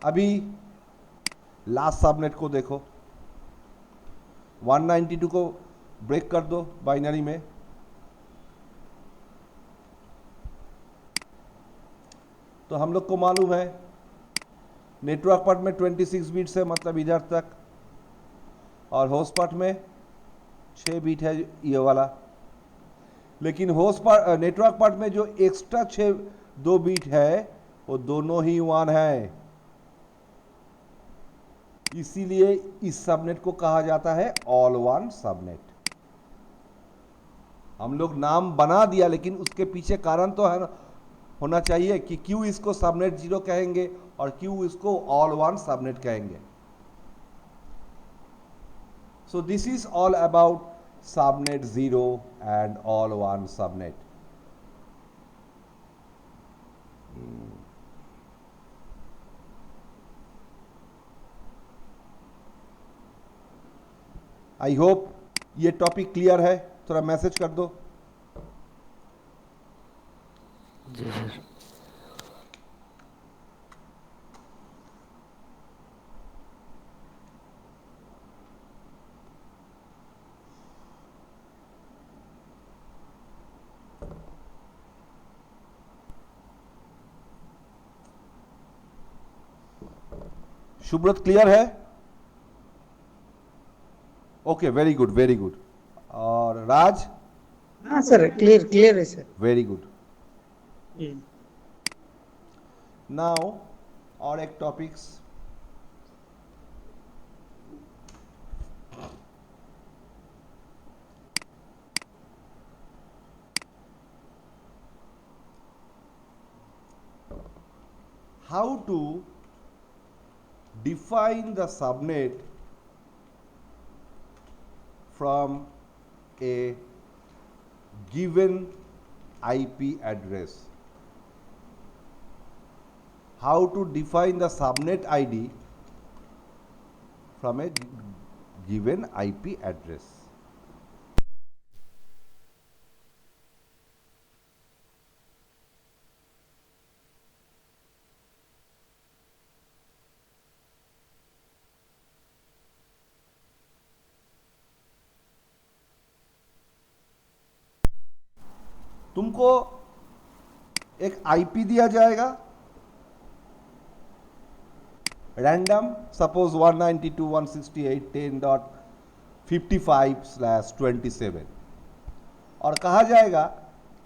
अभी लास्ट सबनेट को देखो, 192 को ब्रेक कर दो बाइनरी में, तो हम लोग को मालूम है नेटवर्क पार्ट में 26 बिट्स है, मतलब इधर तक, और होस्ट पार्ट में 6 बिट है ये वाला। लेकिन होस्ट पार्ट नेटवर्क पार्ट में जो एक्स्ट्रा 6 दो बीट है वो दोनों ही 1 है, इसीलिए इस सबनेट को कहा जाता है ऑल 1 सबनेट। हम लोग नाम बना दिया, लेकिन उसके पीछे कारण तो है ना, होना चाहिए कि क्यों इसको सबनेट 0 कहेंगे और क्यों इसको ऑल 1 सबनेट कहेंगे। So this is all about subnet 0 and all 1 subnet. I hope ये टॉपिक क्लियर है, थोड़ा मैसेज कर दो। जी सर। सुब्रत क्लियर है? Okay, very good very good. और राज? हाँ सर, क्लियर क्लियर है sir. Very good. Hmm. Now और एक topics, how to define the subnet from a given IP address. How to define the subnet ID from a given IP address. तुमको एक IP दिया जाएगा random, suppose 192.168.10.55/27, और कहा जाएगा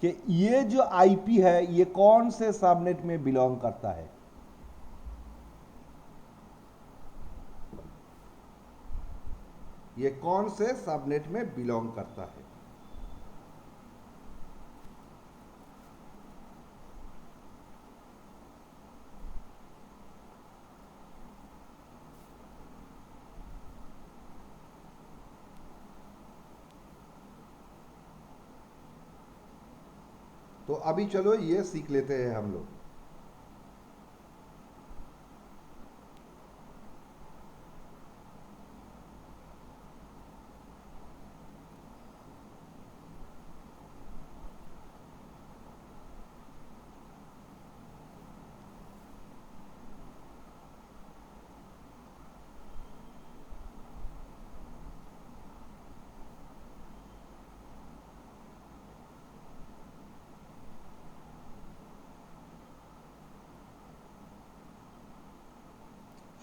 कि ये जो आईपी है ये कौन से सबनेट में बिलोंग करता है। ये कौन से सबनेट में बिलोंग करता है। तो अभी चलो ये सीख लेते हैं हम लोग।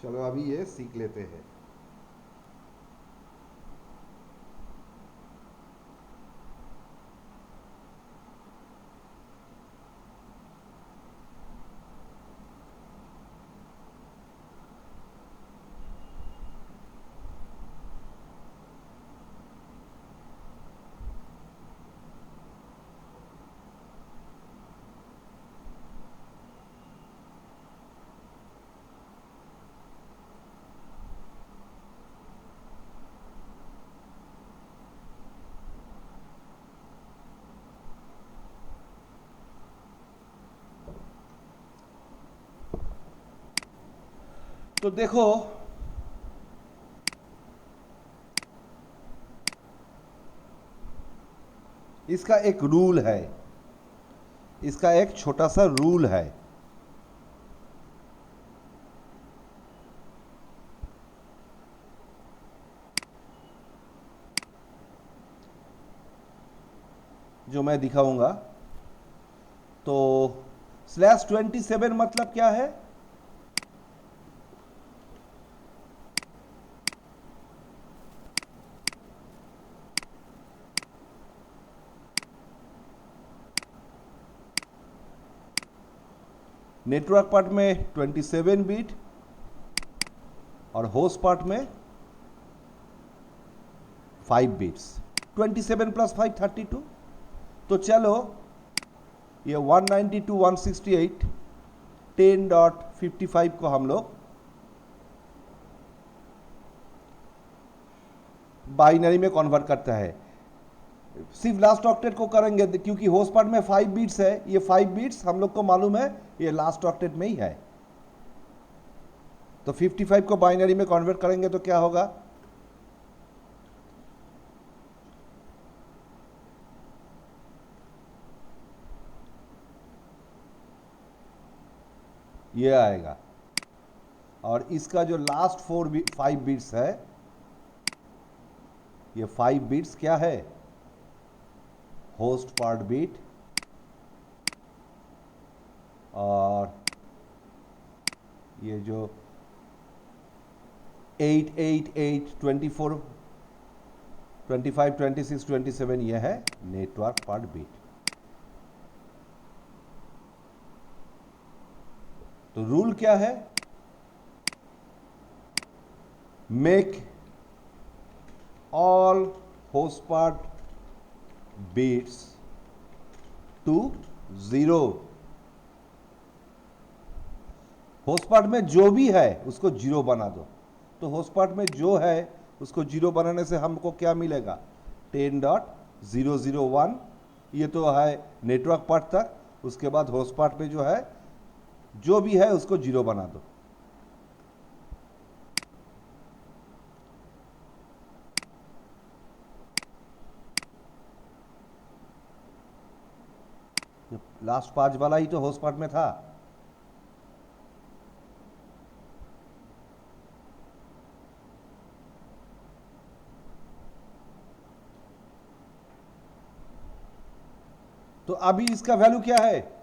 चलो अभी ये सीख लेते हैं। तो देखो, इसका एक रूल है, इसका एक छोटा सा रूल है। जो मैं दिखाऊंगा। तो /27 मतलब क्या है? नेटवर्क पार्ट में 27 बिट और होस्ट पार्ट में 5 बिट्स। 27 प्लस 5 32। तो चलो ये 192.168 10.55 को हम लोग बाइनरी में कन्वर्ट करता है। सिर्फ लास्ट ऑक्टेट को करेंगे क्योंकि होस्ट पार्ट में 5 बिट्स है। ये 5 बिट्स हम लोग को मालूम है ये लास्ट ऑक्टेट में ही है। तो 55 को बाइनरी में कन्वर्ट करेंगे तो क्या होगा, ये आएगा। और इसका जो लास्ट 5 बिट्स है, ये 5 बिट्स क्या है, होस्ट पार्ट बिट और ये जो 8 8 8 24 25 26 27 ये है नेटवर्क पार्ट बिट। तो रूल क्या है, make all host part bits to 0। Host part में जो भी है उसको 0 बना दो। तो होस्ट पार्ट में जो है उसको 0 बनाने से हमको क्या मिलेगा, 10.001। ये तो है नेटवर्क पार्ट तक। उसके बाद होस्ट पार्ट में जो है जो भी है उसको 0 बना दो। लास्ट 5 वाला ही तो होस्ट पार्ट में था। तो अभी इसका वैल्यू क्या है,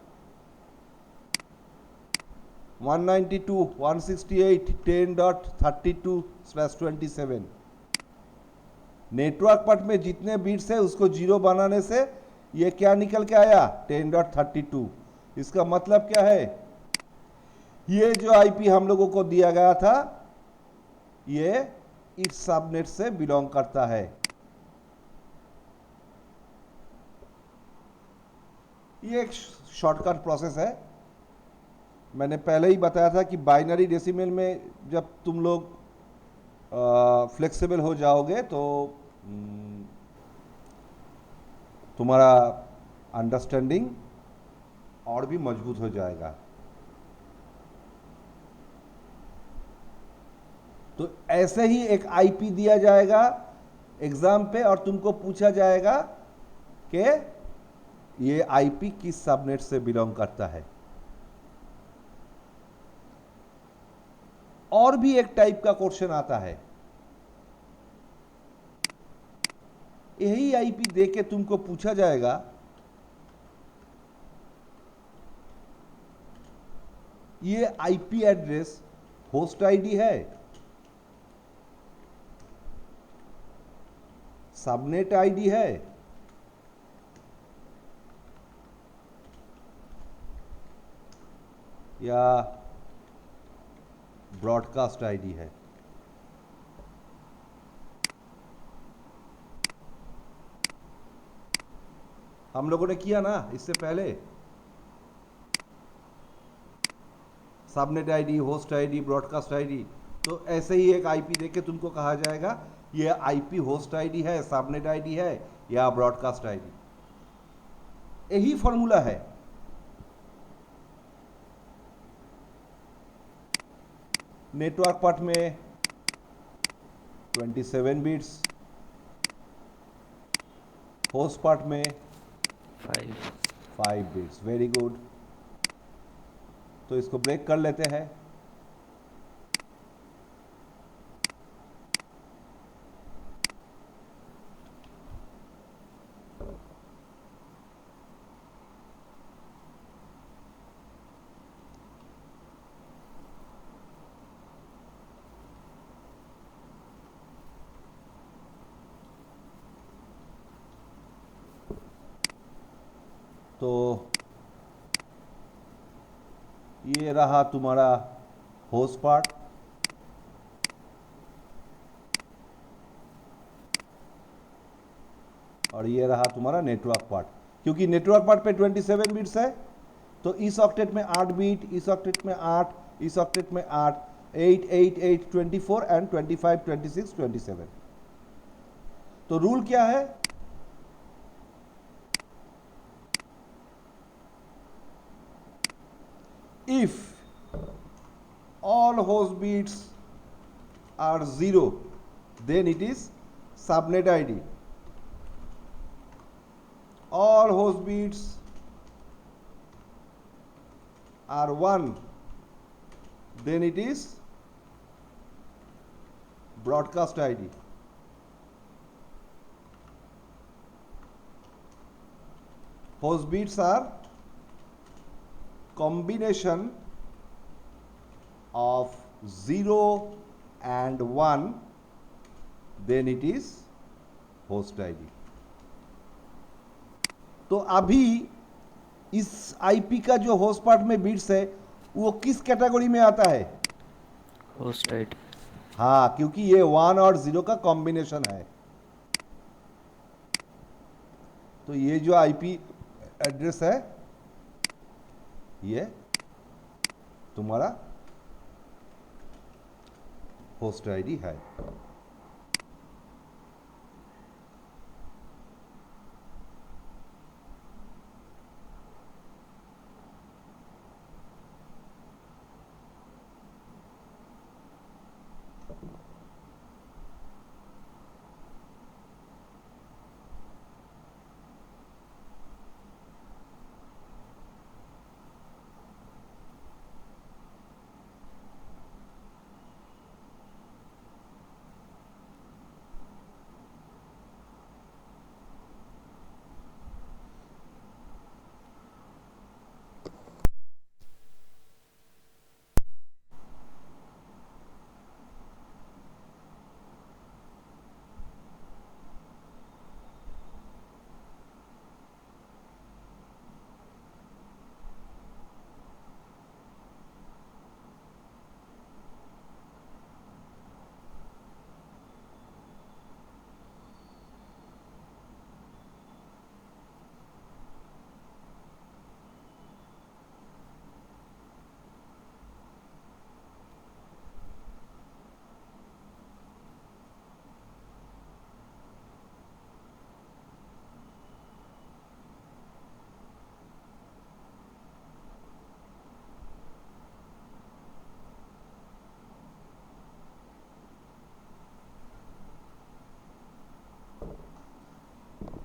192.168 10.32/27। नेटवर्क पार्ट में जितने बिट्स है उसको 0 बनाने से ये क्या निकल के आया, 10.32। इसका मतलब क्या है, ये जो आईपी हम लोगों को दिया गया था ये इस सबनेट से बिलोंग करता है। ये एक शॉर्टकट प्रोसेस है। मैंने पहले ही बताया था कि बाइनरी डेसिमल में जब तुम लोग फ्लेक्सिबल हो जाओगे तो तुम्हारा अंडरस्टैंडिंग और भी मजबूत हो जाएगा। तो ऐसे ही एक आईपी दिया जाएगा एग्जाम पे और तुमको पूछा जाएगा कि ये आईपी किस सबनेट से बिलोंग करता है। और भी एक टाइप का क्वेश्चन आता है, यही आईपी देके तुमको पूछा जाएगा ये आईपी एड्रेस होस्ट आईडी है, सबनेट आईडी है, या ब्रॉडकास्ट आईडी है। हम लोगों ने किया ना इससे पहले, subnet ID, host ID, broadcast ID. तो ऐसे ही एक आईपी देके तुमको कहा जाएगा ये आईपी होस्ट आईडी है, सबनेट आईडी है या ब्रॉडकास्ट आईडी। यही फॉर्मूला है। नेटवर्क पार्ट में 27 बिट्स, होस्ट पार्ट में 5 बिट्स। Very good. तो इसको ब्रेक कर लेते हैं। तो ये रहा तुम्हारा होस्ट पार्ट, और ये रहा तुम्हारा नेटवर्क पार्ट। क्योंकि नेटवर्क पार्ट पे 27 बिट्स है, तो इस ऑक्टेट में 8 बीट, इस ऑक्टेट में 8, इस ऑक्टेट में 8, 8 8 8 24 एंड 25 26 27। तो रूल क्या है? If all host bits are 0, then it is subnet ID. All host bits are 1, then it is broadcast ID. Host bits are combination of 0 and 1, then it is host ID. तो अभी इस IP का जो host part में bits है वो किस category में आता है? Host ID. हाँ, क्योंकि ये 1 और 0 का कॉम्बिनेशन है। तो ये जो आईपी एड्रेस है ये तुम्हारा होस्ट आईडी है।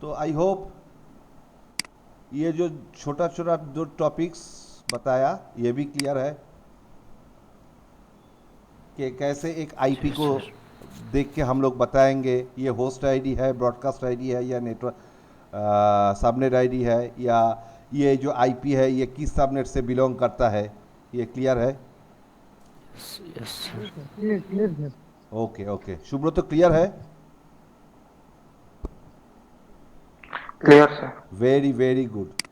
तो आई होप ये जो छोटा छोटा जो टॉपिक्स बताया ये भी क्लियर है कि कैसे एक आईपी को देख के हम लोग बताएंगे ये होस्ट आईडी है, ब्रॉडकास्ट आईडी है, या नेटवर्क सबनेट आईडी है, या ये जो आईपी है ये किस सबनेट से बिलोंग करता है। ये क्लियर है? Yes sir. Clear clear sir. Okay okay, Subrata clear है? Clear, sir. Very very good.